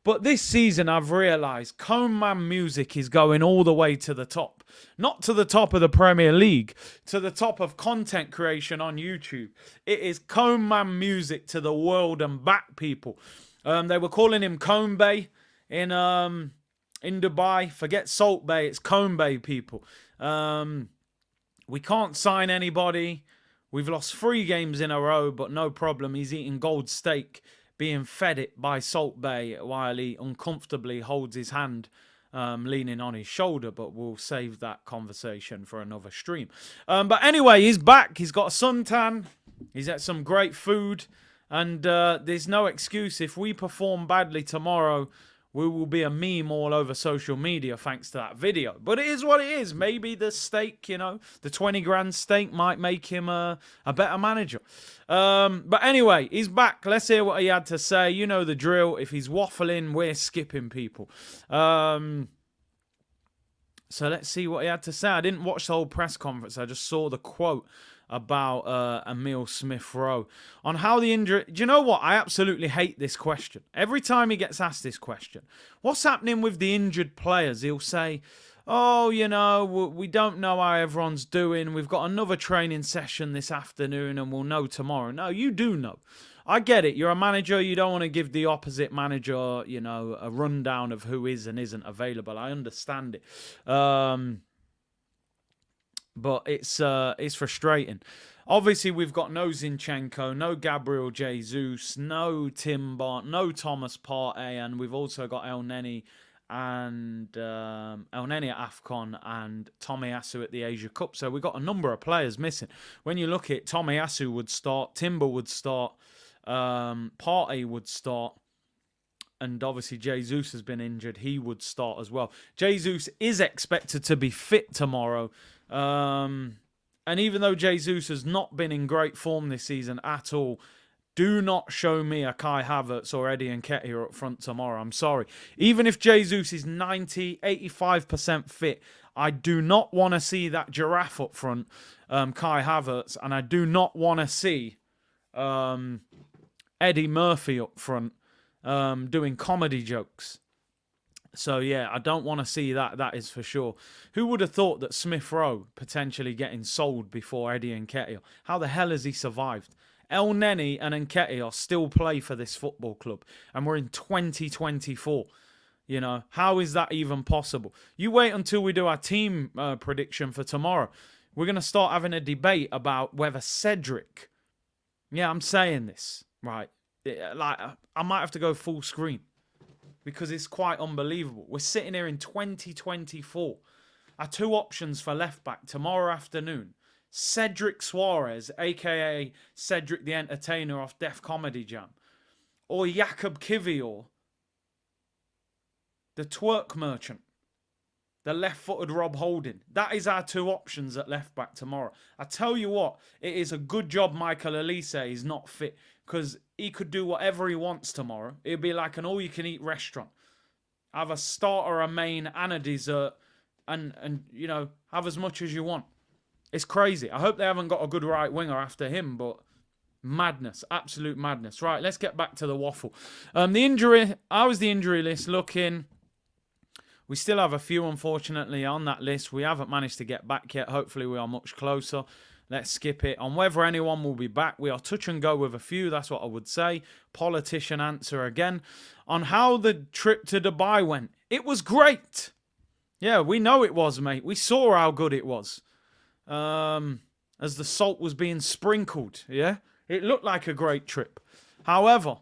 But this season, I've realised Cone Man music is going all the way to the top. Not to the top of the Premier League, to the top of content creation on YouTube. It is Cone Man music to the world and back, people. They were calling him Cone Bay. in Dubai. Forget Salt Bay, it's Combe Bay, people. We can't sign anybody. We've lost 3 games in a row, but no problem. He's eating gold steak, being fed it by Salt Bay while he uncomfortably holds his hand, leaning on his shoulder. But we'll save that conversation for another stream. But anyway, he's back. He's got a suntan. He's at some great food. And there's no excuse. If we perform badly tomorrow, we will be a meme all over social media thanks to that video. But it is what it is. Maybe the steak, the 20 grand steak might make him a better manager. But anyway, he's back. Let's hear what he had to say. You know the drill. If he's waffling, we're skipping, people. So let's see what he had to say. I didn't watch the whole press conference. I just saw the quote about Emil Smith Rowe on how the injury. Do you know what? I absolutely hate this question. Every time he gets asked this question, what's happening with the injured players? He'll say, oh, we don't know how everyone's doing. We've got another training session this afternoon and we'll know tomorrow. No, you do know. I get it. You're a manager. You don't want to give the opposite manager, a rundown of who is and isn't available. I understand it. But it's frustrating. Obviously, we've got no Zinchenko, no Gabriel Jesus, no Timber, no Thomas Partey, and we've also got El Neni at AFCON and Tomiyasu at the Asia Cup. So we've got a number of players missing. When you look at Tomiyasu would start, Timber would start, Partey would start, and obviously Jesus has been injured. He would start as well. Jesus is expected to be fit tomorrow. And even though Jesus has not been in great form this season at all, do not show me a Kai Havertz or Eddie Nketiah up front tomorrow. I'm sorry. Even if Jesus is 90, 85% fit, I do not want to see that giraffe up front, Kai Havertz, and I do not want to see Eddie Murphy up front doing comedy jokes. So, yeah, I don't want to see that. That is for sure. Who would have thought that Smith Rowe potentially getting sold before Eddie Nketiah? How the hell has he survived? El Neni and Nketiah still play for this football club. And we're in 2024. How is that even possible? You wait until we do our team prediction for tomorrow. We're going to start having a debate about whether Cedric... Yeah, I'm saying this, right? I might have to go full screen. Because it's quite unbelievable. We're sitting here in 2024. Our 2 options for left-back tomorrow afternoon. Cedric Suarez, a.k.a. Cedric the Entertainer off Def Comedy Jam. Or Jakob Kivior, the twerk merchant. The left-footed Rob Holding. That is our 2 options at left-back tomorrow. I tell you what, it is a good job Michael Olise is not fit. Because he could do whatever he wants tomorrow. It'd be like an all-you-can-eat restaurant. Have a starter, a main, and a dessert. And have as much as you want. It's crazy. I hope they haven't got a good right winger after him, but madness. Absolute madness. Right, let's get back to the waffle. The injury. How is the injury list looking? We still have a few, unfortunately, on that list. We haven't managed to get back yet. Hopefully, we are much closer. Let's skip it. On whether anyone will be back, we are touch and go with a few. That's what I would say. Politician answer again. On how the trip to Dubai went. It was great. Yeah, we know it was, mate. We saw how good it was. As the salt was being sprinkled. Yeah, it looked like a great trip. However,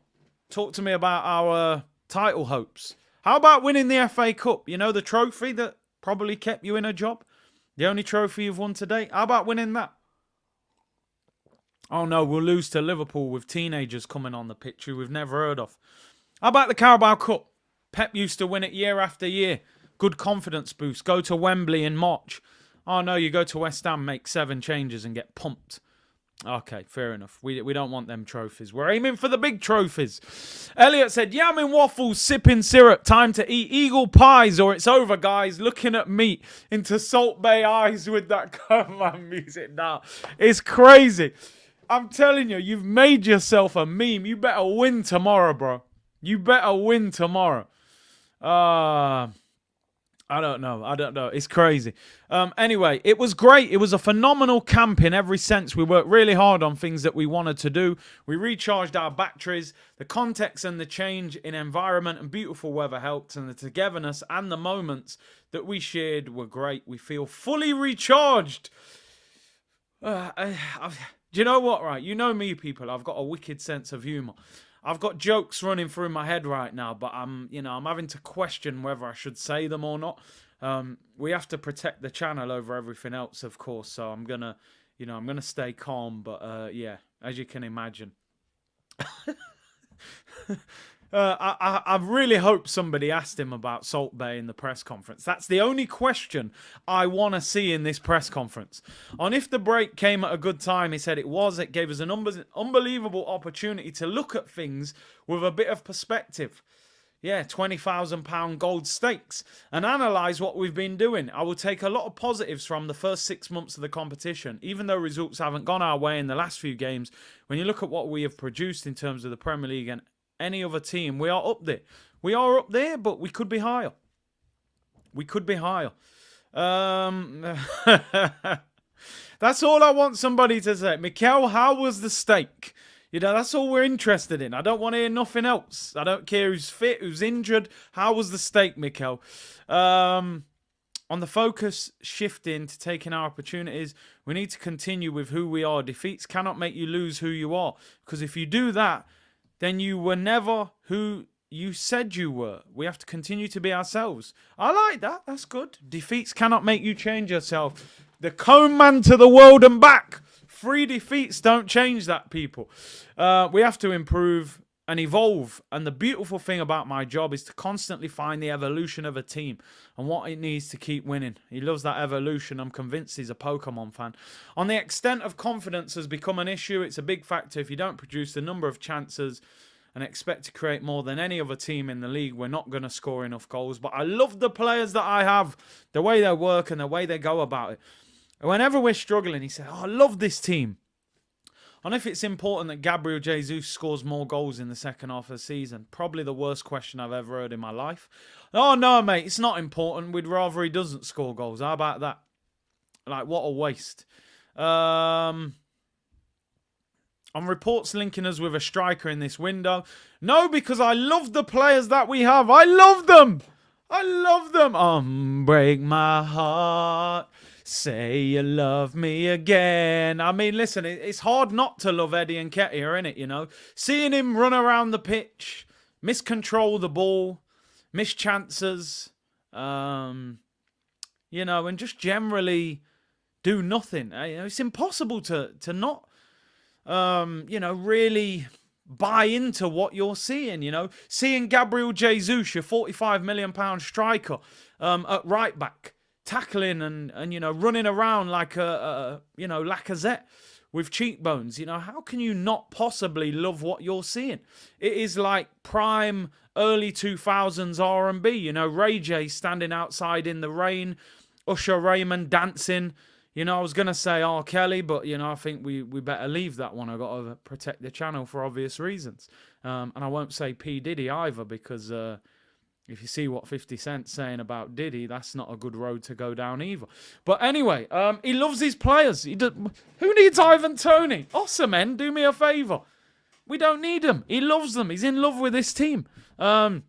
talk to me about our title hopes. How about winning the FA Cup? The trophy that probably kept you in a job? The only trophy you've won today? How about winning that? Oh no, we'll lose to Liverpool with teenagers coming on the pitch who we've never heard of. How about the Carabao Cup? Pep used to win it year after year. Good confidence boost. Go to Wembley in March. Oh no, you go to West Ham, make 7 changes and get pumped. Okay, fair enough. We don't want them trophies. We're aiming for the big trophies. Elliot said, yamming waffles, sipping syrup. Time to eat eagle pies or it's over, guys. Looking at meat into Salt Bay eyes with that Kerman music now. It's crazy. I'm telling you, you've made yourself a meme. You better win tomorrow, bro. You better win tomorrow. I don't know. It's crazy. Anyway, it was great. It was a phenomenal camp in every sense. We worked really hard on things that we wanted to do. We recharged our batteries. The context and the change in environment and beautiful weather helped. And the togetherness and the moments that we shared were great. We feel fully recharged. Do you know what, right? You know me, people. I've got a wicked sense of humor. I've got jokes running through my head right now, but I'm having to question whether I should say them or not. We have to protect the channel over everything else, of course. So I'm gonna stay calm. But yeah, as you can imagine. I really hope somebody asked him about Salt Bay in the press conference. That's the only question I want to see in this press conference. On if the break came at a good time, he said it was. It gave us an unbelievable opportunity to look at things with a bit of perspective. Yeah, £20,000 gold stakes and analyse what we've been doing. I will take a lot of positives from the first 6 months of the competition. Even though results haven't gone our way in the last few games, when you look at what we have produced in terms of the Premier League and any other team, we are up there. We are up there, but we could be higher. We could be higher. That's all I want somebody to say. Mikel, how was the steak? That's all we're interested in. I don't want to hear nothing else. I don't care who's fit, who's injured. How was the steak, Mikel? On the focus shifting to taking our opportunities, we need to continue with who we are. Defeats cannot make you lose who you are. Because if you do that, then you were never who you said you were. We have to continue to be ourselves. I like that. That's good. Defeats cannot make you change yourself. The cone man to the world and back. 3 defeats don't change that, people. We have to improve and evolve. And the beautiful thing about my job is to constantly find the evolution of a team and what it needs to keep winning. He loves that evolution. I'm convinced he's a Pokemon fan. On the extent of confidence has become an issue. It's a big factor. If you don't produce the number of chances and expect to create more than any other team in the league, we're not going to score enough goals. But I love the players that I have, the way they work and the way they go about it. Whenever we're struggling, he said, I love this team. And if it's important that Gabriel Jesus scores more goals in the second half of the season, probably the worst question I've ever heard in my life. Oh, no, mate, it's not important. We'd rather he doesn't score goals. How about that? Like, what a waste. On reports linking us with a striker in this window. No, because I love the players that we have. I love them. I love them. Break my heart. Say you love me again. I mean, listen, it's hard not to love Eddie Nketiah, isn't it, Seeing him run around the pitch, miscontrol the ball, miss chances, and just generally do nothing. It's impossible to not, really buy into what you're seeing, Seeing Gabriel Jesus, your £45 million striker, at right back, tackling and running around like a Lacazette with cheekbones. How can you not possibly love what you're seeing? It is like prime early 2000s R&B. Ray J standing outside in the rain, Usher Raymond dancing. I was going to say R. Kelly, but, I think we better leave that one. I've got to protect the channel for obvious reasons. And I won't say P. Diddy either because... if you see what 50 Cent's saying about Diddy, that's not a good road to go down either. But anyway, he loves his players. Who needs Ivan Toney? Osimhen, do me a favour. We don't need him. He loves them. He's in love with this team. Yeah,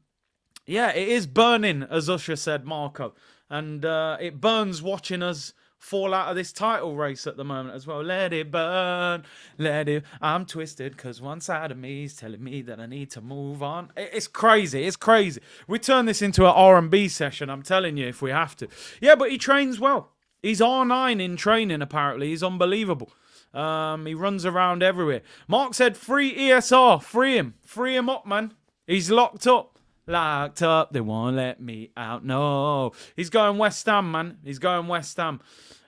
it is burning, as Usher said, Marco. And it burns watching us fall out of this title race at the moment as well. Let it burn, let it... I'm twisted because one side of me is telling me that I need to move on. It's crazy, it's crazy. We turn this into an R&B session, I'm telling you, if we have to. Yeah, but he trains well. He's R9 in training, apparently. He's unbelievable. He runs around everywhere. Mark said, free ESR, free him. Free him up, man. He's locked up. Locked up, they won't let me out. No. He's going West Ham, man. He's going West Ham.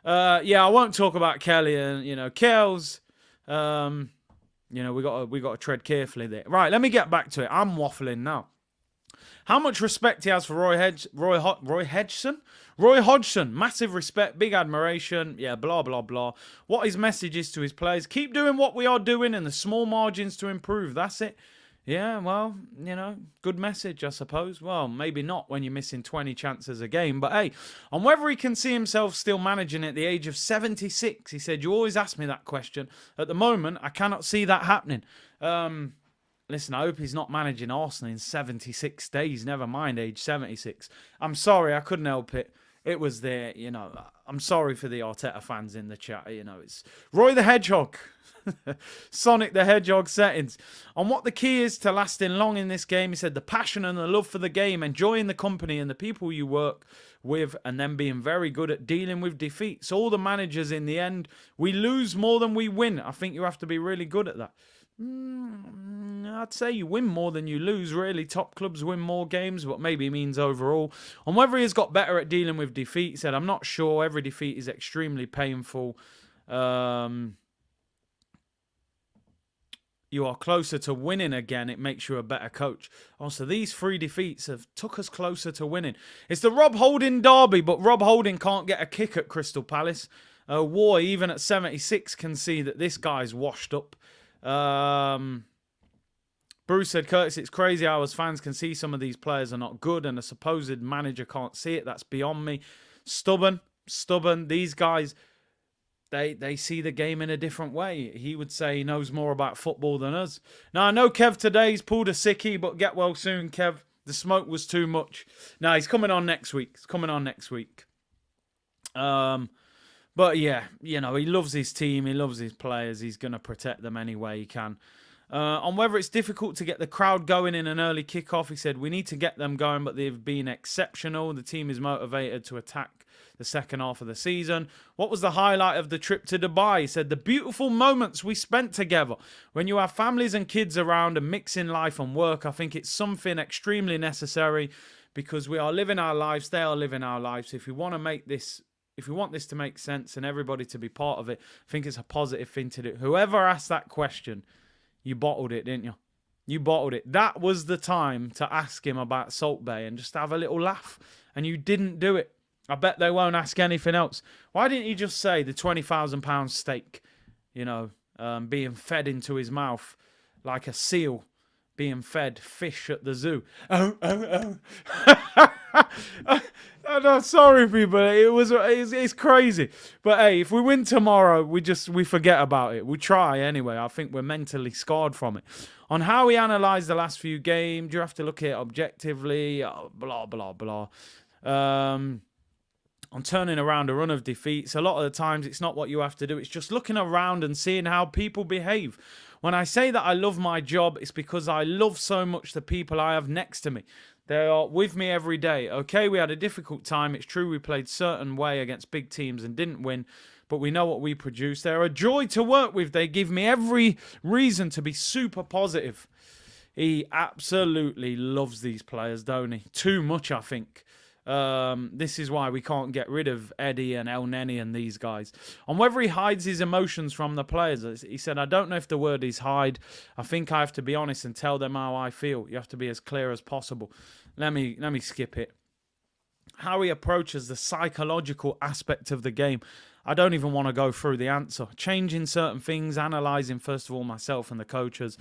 Yeah, I won't talk about Kelly and, Kells. We got to tread carefully there. Right, let me get back to it. I'm waffling now. How much respect he has for Roy Hodgson. Massive respect, big admiration. Yeah, blah, blah, blah. What his message is to his players. Keep doing what we are doing and the small margins to improve. That's it. Yeah, well, good message, I suppose. Well, maybe not when you're missing 20 chances a game. But hey, on whether he can see himself still managing at the age of 76, he said, you always ask me that question. At the moment, I cannot see that happening. Listen, I hope he's not managing Arsenal in 76 days, never mind age 76. I'm sorry, I couldn't help it. It was there, I'm sorry for the Arteta fans in the chat. It's Roy the Hedgehog. Sonic the Hedgehog settings. On what the key is to lasting long in this game, he said the passion and the love for the game, enjoying the company and the people you work with, and then being very good at dealing with defeats. All the managers in the end, we lose more than we win. I think you have to be really good at that. I'd say you win more than you lose, really. Top clubs win more games, but maybe it means overall. On whether he's got better at dealing with defeat, he said, I'm not sure. Every defeat is extremely painful. You are closer to winning again. It makes you a better coach. Also, these 3 defeats have took us closer to winning. It's the Rob Holding derby, but Rob Holding can't get a kick at Crystal Palace. War, even at 76, can see that this guy's washed up. Bruce said, Curtis, it's crazy how us fans can see some of these players are not good and a supposed manager can't see it. That's beyond me. Stubborn. These guys, they see the game in a different way. He would say he knows more about football than us. Now, I know Kev today's pulled a sickie, but get well soon, Kev. The smoke was too much. No, he's coming on next week. But yeah, he loves his team. He loves his players. He's going to protect them any way he can. On whether it's difficult to get the crowd going in an early kickoff, he said, we need to get them going, but they've been exceptional. The team is motivated to attack the second half of the season. What was the highlight of the trip to Dubai? He said, the beautiful moments we spent together. When you have families and kids around and mixing life and work, I think it's something extremely necessary because we are living our lives. They are living our lives. If we want this to make sense and everybody to be part of it, I think it's a positive thing to do. Whoever asked that question, you bottled it, didn't you? You bottled it. That was the time to ask him about Salt Bay and just have a little laugh. And you didn't do it. I bet they won't ask anything else. Why didn't you just say the £20,000 steak, being fed into his mouth like a seal being fed fish at the zoo? Oh. No, sorry, people. It's crazy. But hey, if we win tomorrow, we forget about it. We try anyway. I think we're mentally scarred from it. On how we analyse the last few games, you have to look at it objectively. Blah blah blah. On turning around a run of defeats, a lot of the times it's not what you have to do. It's just looking around and seeing how people behave. When I say that I love my job, it's because I love so much the people I have next to me. They are with me every day. Okay, we had a difficult time. It's true we played certain way against big teams and didn't win, but we know what we produce. They're a joy to work with. They give me every reason to be super positive. He absolutely loves these players, don't he? Too much, I think. This is why we can't get rid of Eddie and El Neni and these guys. On whether he hides his emotions from the players, he said, I don't know if the word is hide. I think I have to be honest and tell them how I feel. You have to be as clear as possible. Let me skip it. How he approaches the psychological aspect of the game. I don't even want to go through the answer. Changing certain things, analysing first of all myself and the coaches.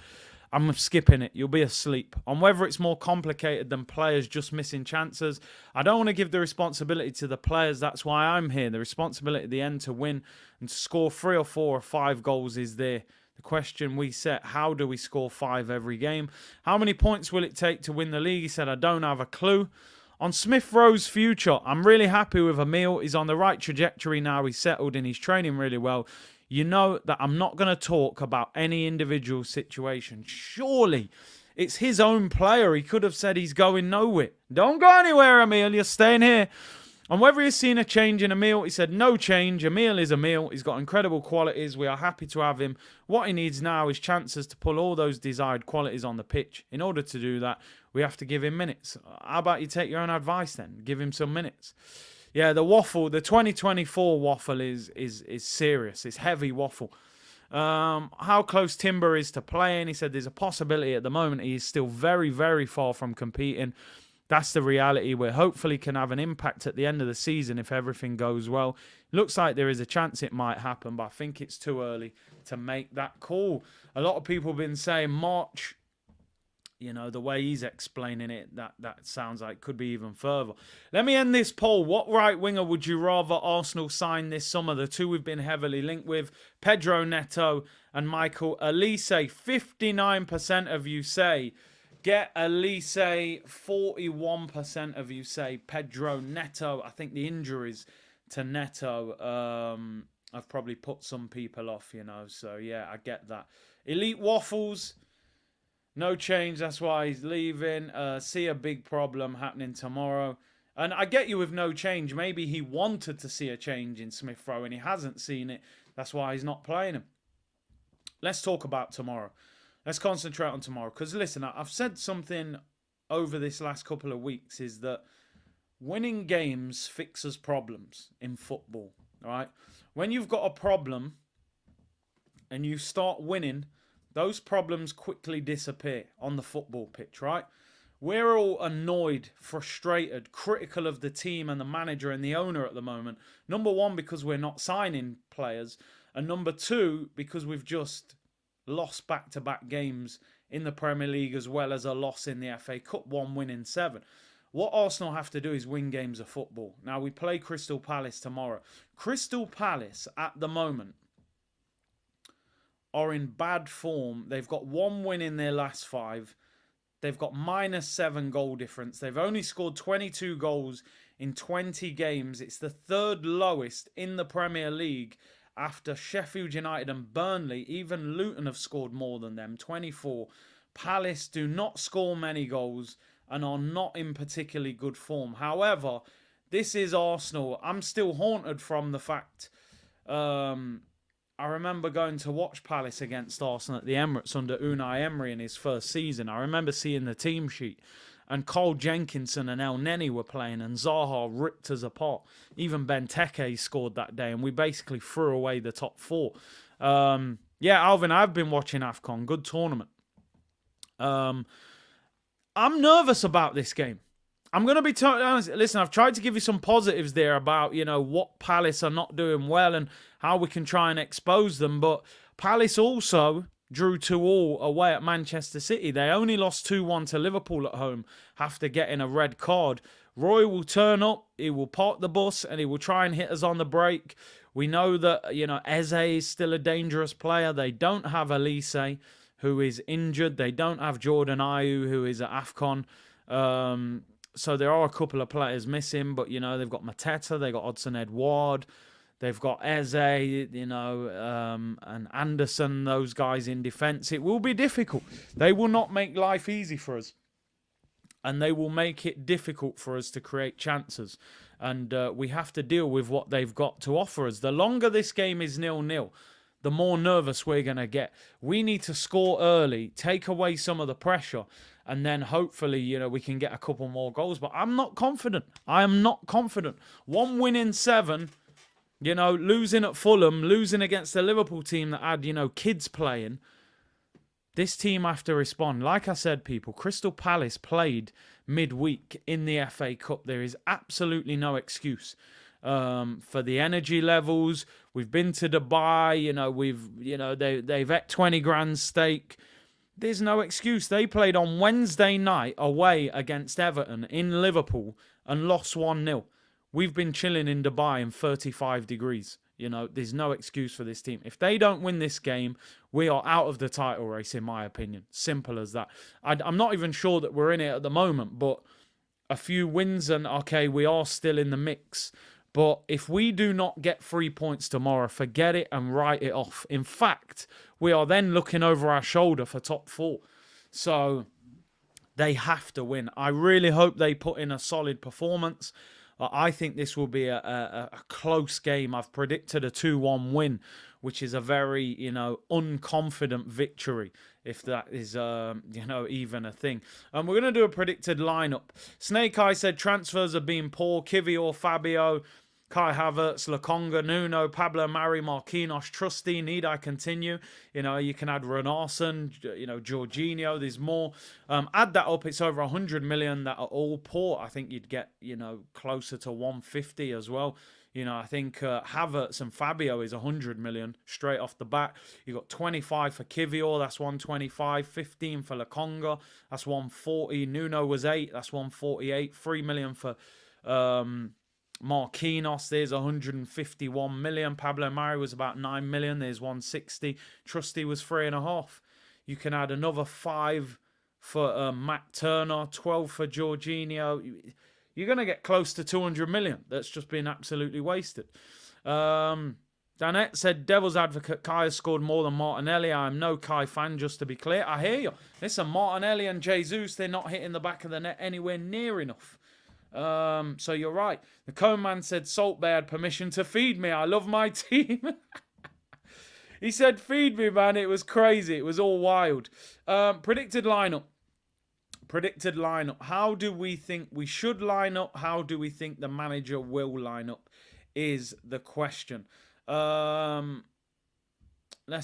I'm skipping it. You'll be asleep. On whether it's more complicated than players just missing chances, I don't want to give the responsibility to the players. That's why I'm here. The responsibility at the end to win and to score 3 or 4 or 5 goals is there. The question we set, how do we score 5 every game? How many points will it take to win the league? He said, I don't have a clue. On Smith Rowe's future, I'm really happy with Emil. He's on the right trajectory now. He's settled and he's training really well. You know that I'm not going to talk about any individual situation. Surely it's his own player. He could have said he's going nowhere. Don't go anywhere, Emil. You're staying here. On whether he's seen a change in Emil, he said no change. Emil is Emil. He's got incredible qualities. We are happy to have him. What he needs now is chances to pull all those desired qualities on the pitch. In order to do that, we have to give him minutes. How about you take your own advice then? Give him some minutes. Yeah, the waffle, the 2024 waffle is serious. It's heavy waffle. How close Timber is to playing. He said there's a possibility at the moment he is still very, very far from competing. That's the reality. We hopefully can have an impact at the end of the season if everything goes well. Looks like there is a chance it might happen, but I think it's too early to make that call. A lot of people have been saying March You know, the way he's explaining it, that sounds like could be even further. Let me end this poll. What right winger would you rather Arsenal sign this summer? The two we've been heavily linked with, Pedro Neto and Michael Olise. 59% of you say get Olise. 41% of you say Pedro Neto. I think the injuries to Neto I've probably put some people off, you know. So, yeah, I get that. Elite Waffles. No change, that's why he's leaving. See a big problem happening tomorrow. And I get you with no change. Maybe he wanted to see a change in Smith Rowe and he hasn't seen it. That's why he's not playing him. Let's talk about tomorrow. Let's concentrate on tomorrow. Because listen, I've said something over this last couple of weeks is that winning games fixes problems in football. Right? When you've got a problem and you start winning, those problems quickly disappear on the football pitch, right? We're all annoyed, frustrated, critical of the team and the manager and the owner at the moment. Number one, because we're not signing players. And number two, because we've just lost back-to-back games in the Premier League as well as a loss in the FA Cup, 1 win in 7. What Arsenal have to do is win games of football. Now, we play Crystal Palace tomorrow. Crystal Palace, at the moment, are in bad form. They've got 1 win in their last 5. They've got -7 goal difference. They've only scored 22 goals in 20 games. It's the 3rd lowest in the Premier League after Sheffield United and Burnley. Even Luton have scored more than them, 24. Palace do not score many goals and are not in particularly good form. However, this is Arsenal. I'm still haunted from the fact I remember going to watch Palace against Arsenal at the Emirates under Unai Emery in his first season. I remember seeing the team sheet and Cole Jenkinson and El Neni were playing and Zaha ripped us apart. Even Benteke scored that day and we basically threw away the top 4. Yeah, Alvin, I've been watching AFCON. Good tournament. I'm nervous about this game. I'm going to be totally honest. Listen, I've tried to give you some positives there about, you know, what Palace are not doing well and how we can try and expose them. But Palace also drew 2-2 away at Manchester City. They only lost 2-1 to Liverpool at home after getting a red card. Roy will turn up, he will park the bus, and he will try and hit us on the break. We know that, you know, Eze is still a dangerous player. They don't have Olise, who is injured. They don't have Jordan Ayew, who is at AFCON. So there are a couple of players missing, but, you know, they've got Mateta, they've got Odson Edouard, they've got Eze, you know, and Anderson, those guys in defence. It will be difficult. They will not make life easy for us. And they will make it difficult for us to create chances. And we have to deal with what they've got to offer us. The longer this game is 0-0, the more nervous we're going to get. We need to score early, take away some of the pressure, and then hopefully, you know, we can get a couple more goals. But I'm not confident. I am not confident. 1 win in 7, you know, losing at Fulham, losing against the Liverpool team that had, you know, kids playing. This team have to respond. Like I said, people, Crystal Palace played midweek in the FA Cup. There is absolutely no excuse for the energy levels. We've been to Dubai, they've ate 20 grand steak. There's no excuse. They played on Wednesday night away against Everton in Liverpool and lost 1-0. We've been chilling in Dubai in 35 degrees. You know, there's no excuse for this team. If they don't win this game, we are out of the title race, in my opinion. Simple as that. I'm not even sure that we're in it at the moment, but a few wins and, okay, we are still in the mix. But if we do not get 3 points tomorrow, forget it and write it off. In fact, we are then looking over our shoulder for top 4. So they have to win. I really hope they put in a solid performance. I think this will be a close game. I've predicted a 2-1 win, which is a very, you know, unconfident victory, if that is, even a thing. And we're going to do a predicted lineup. Snake Eye said transfers are being poor. Kivy or Fabio. Kai Havertz, Lokonga, Nuno, Pablo Mari, Marquinhos, Trusty. Need I continue? You know, you can add Renarsson, you know, Jorginho. There's more. Add that up, it's over 100 million that are all port. I think you'd get, you know, closer to 150 as well. You know, I think Havertz and Fabio is 100 million straight off the bat. You got 25 for Kivior, that's 125. 15 for Lokonga, that's 140. Nuno was 8, that's 148. 3 million for Marquinhos, there's 151 million. Pablo Mari was about 9 million, there's 160. Trusty was 3.5. You can add another 5 for Matt Turner, 12 for Jorginho. You're going to get close to 200 million. That's just been absolutely wasted. Danette said, Devil's Advocate, Kai has scored more than Martinelli. I am no Kai fan, just to be clear. I hear you. Listen, Martinelli and Jesus, they're not hitting the back of the net anywhere near enough. So you're right. The Cone Man said Salt Bay had permission to feed me. I love my team. He said, feed me, man. It was crazy. It was all wild. Predicted lineup. How do we think we should line up? How do we think the manager will line up is the question. Let's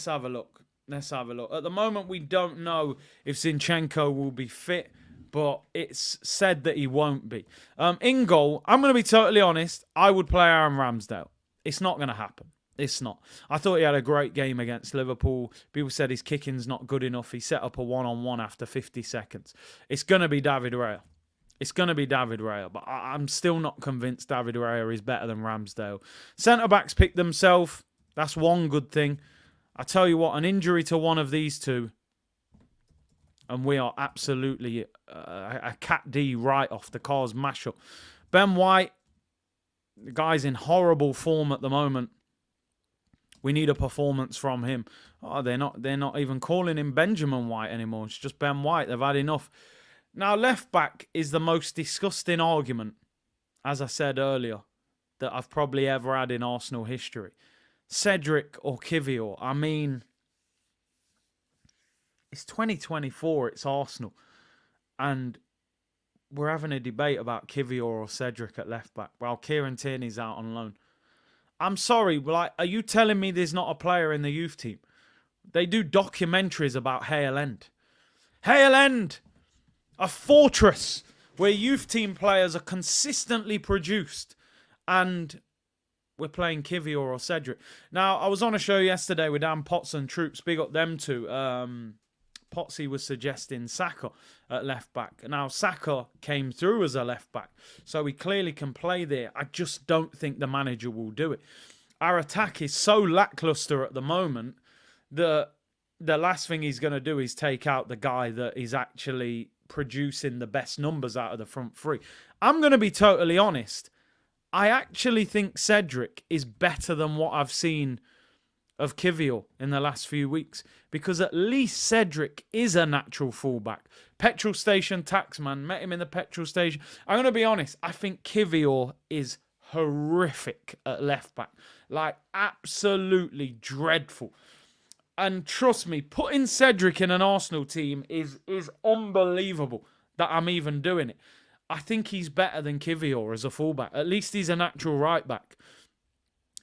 have a look. At the moment, we don't know if Zinchenko will be fit, but it's said that he won't be. In goal, I'm going to be totally honest. I would play Aaron Ramsdale. It's not going to happen. It's not. I thought he had a great game against Liverpool. People said his kicking's not good enough. He set up a one-on-one after 50 seconds. It's going to be David Raya. But I'm still not convinced David Raya is better than Ramsdale. Centre-backs pick themselves. That's one good thing. I tell you what, an injury to one of these two, and we are absolutely a cat D right off the car's mash-up. Ben White, the guy's in horrible form at the moment. We need a performance from him. Oh, they're not even calling him Benjamin White anymore. It's just Ben White. They've had enough. Now, left back is the most disgusting argument, as I said earlier, that I've probably ever had in Arsenal history. Cedric or Kivior. I mean, it's 2024. It's Arsenal, and we're having a debate about Kivior or Cedric at left back while Kieran Tierney's out on loan. I'm sorry, like, are you telling me there's not a player in the youth team? They do documentaries about Hale End. Hale End, a fortress where youth team players are consistently produced, and we're playing Kivior or Cedric. Now, I was on a show yesterday with Dan Potts and Troops. Big up them two. Potsy was suggesting Saka at left back. Now, Saka came through as a left back, so he clearly can play there. I just don't think the manager will do it. Our attack is so lackluster at the moment that the last thing he's going to do is take out the guy that is actually producing the best numbers out of the front three. I'm going to be totally honest. I actually think Cedric is better than what I've seen of Kivior in the last few weeks, because at least Cedric is a natural fullback. Petrol station taxman, met him in the petrol station. I'm going to be honest, I think Kivior is horrific at left back. Like, absolutely dreadful. And trust me, putting Cedric in an Arsenal team is unbelievable that I'm even doing it. I think he's better than Kivior as a fullback. At least he's a natural right back.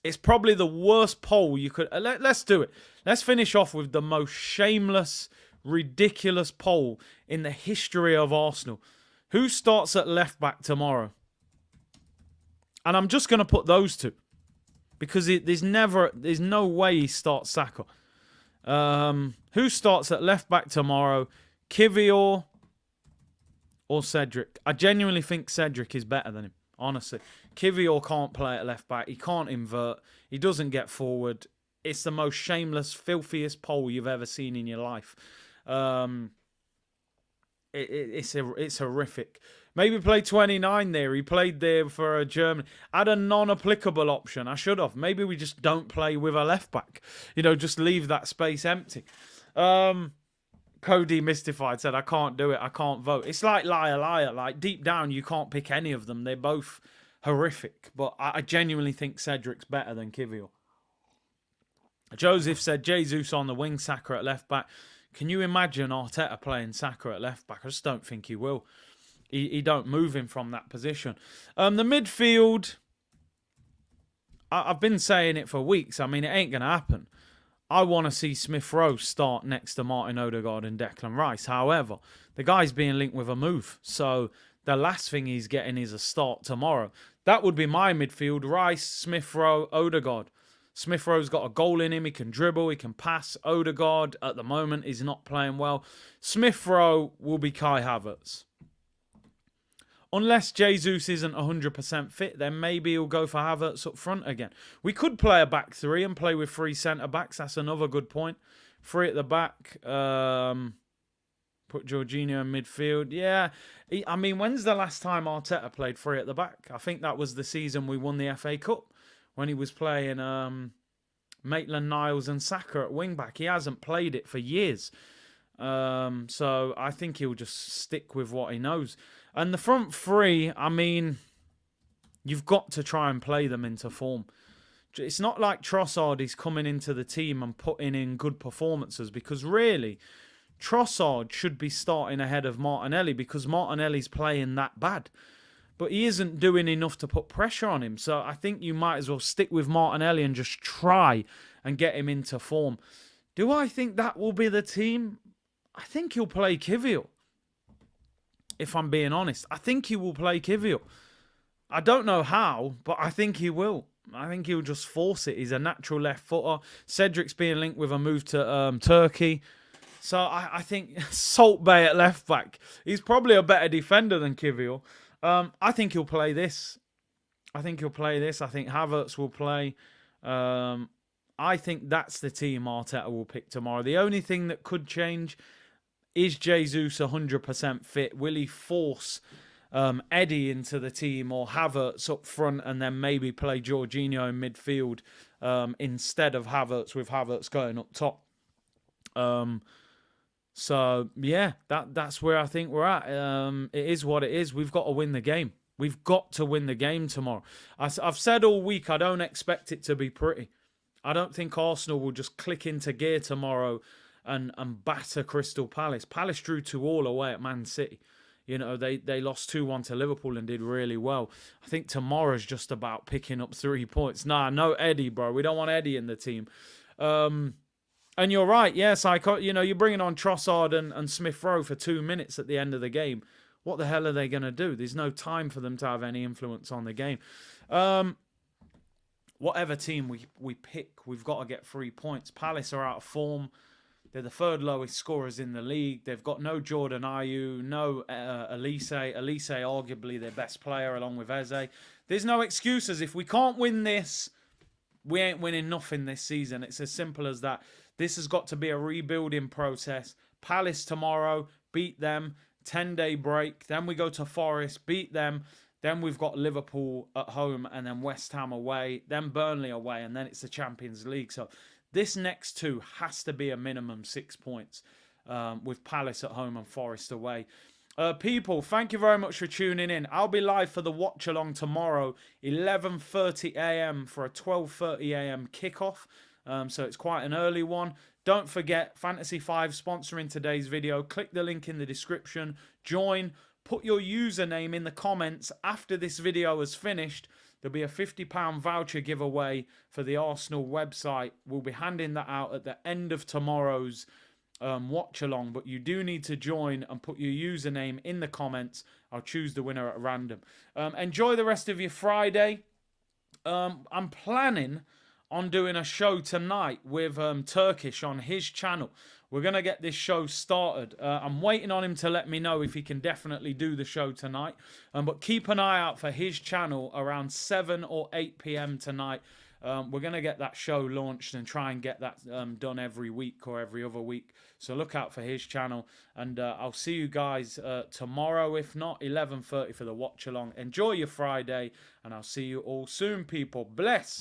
It's probably the worst poll you could... Let's do it. Let's finish off with the most shameless, ridiculous poll in the history of Arsenal. Who starts at left back tomorrow? And I'm just going to put those two, because there's no way he starts Saka. Who starts at left back tomorrow? Kivior or Cedric? I genuinely think Cedric is better than him. Honestly, Kivior can't play at left back. He can't invert. He doesn't get forward. It's the most shameless, filthiest poll you've ever seen in your life. It's horrific. Maybe play 29 there. He played there for Germany. Add a non-applicable option. I should have. Maybe we just don't play with a left back. You know, just leave that space empty. Cody Mystified said, I can't do it. I can't vote. It's like liar, liar. Like, deep down, you can't pick any of them. They're both horrific. But I genuinely think Cedric's better than Kivior. Joseph said, Jesus on the wing, Saka at left back. Can you imagine Arteta playing Saka at left back? I just don't think he will. He don't move him from that position. The midfield, I've been saying it for weeks. I mean, it ain't going to happen. I want to see Smith Rowe start next to Martin Odegaard and Declan Rice. However, the guy's being linked with a move. So the last thing he's getting is a start tomorrow. That would be my midfield. Rice, Smith Rowe, Odegaard. Smith Rowe's got a goal in him. He can dribble. He can pass. Odegaard, at the moment, is not playing well. Smith Rowe will be Kai Havertz. Unless Jesus isn't 100% fit, then maybe he'll go for Havertz up front again. We could play a back three and play with 3 centre-backs. That's another good point. 3 at the back. Put Jorginho in midfield. Yeah. I mean, when's the last time Arteta played 3 at the back? I think that was the season we won the FA Cup, when he was playing Maitland-Niles and Saka at wing-back. He hasn't played it for years. So I think he'll just stick with what he knows. And the front 3, I mean, you've got to try and play them into form. It's not like Trossard is coming into the team and putting in good performances, because really, Trossard should be starting ahead of Martinelli because Martinelli's playing that bad. But he isn't doing enough to put pressure on him. So I think you might as well stick with Martinelli and just try and get him into form. Do I think that will be the team? I think he'll play Kivior. If I'm being honest, I think he will play Kivior. I don't know how, but I think he will. I think he'll just force it. He's a natural left footer. Cedric's being linked with a move to Turkey. So I think Salt Bay at left back. He's probably a better defender than Kivior. I think he'll play this. I think Havertz will play. I think that's the team Arteta will pick tomorrow. The only thing that could change is Jesus 100% fit. Will he force Eddie into the team or Havertz up front and then maybe play Jorginho in midfield instead of Havertz, with Havertz going up top? So, yeah, that's where I think we're at. It is what it is. We've got to win the game. We've got to win the game tomorrow. I've said all week I don't expect it to be pretty. I don't think Arsenal will just click into gear tomorrow and batter Crystal Palace. Palace drew 2-2 away at Man City. You know, they lost 2-1 to Liverpool and did really well. I think tomorrow's just about picking up 3 points. Nah, no Eddie, bro. We don't want Eddie in the team. And you're right, yes, you're bringing on Trossard and Smith Rowe for 2 minutes at the end of the game. What the hell are they going to do? There's no time for them to have any influence on the game. Whatever team we pick, we've got to get 3 points. Palace are out of form. They're the 3rd lowest scorers in the league. They've got no Jordan Ayew, no Olise. Olise, arguably their best player, along with Eze. There's no excuses. If we can't win this, we ain't winning nothing this season. It's as simple as that. This has got to be a rebuilding process. Palace tomorrow, beat them. 10-day break. Then we go to Forest, beat them. Then we've got Liverpool at home and then West Ham away. Then Burnley away, and then it's the Champions League. So this next 2 has to be a minimum 6 points with Palace at home and Forest away. People, thank you very much for tuning in. I'll be live for the watch along tomorrow, 11:30 a.m. for a 12:30 a.m. kickoff. So it's quite an early one. Don't forget, Fantasy 5 sponsoring today's video. Click the link in the description. Join. Put your username in the comments after this video is finished. There'll be a £50 voucher giveaway for the Arsenal website. We'll be handing that out at the end of tomorrow's watch along, but you do need to join and put your username in the comments. I'll choose the winner at random. Enjoy the rest of your Friday. I'm planning on doing a show tonight with Turkish on his channel. We're going to get this show started. I'm waiting on him to let me know if he can definitely do the show tonight. But keep an eye out for his channel around 7 or 8 p.m. tonight. We're going to get that show launched and try and get that done every week or every other week. So look out for his channel. And I'll see you guys tomorrow. If not, 11:30 for the watch along. Enjoy your Friday. And I'll see you all soon, people. Bless.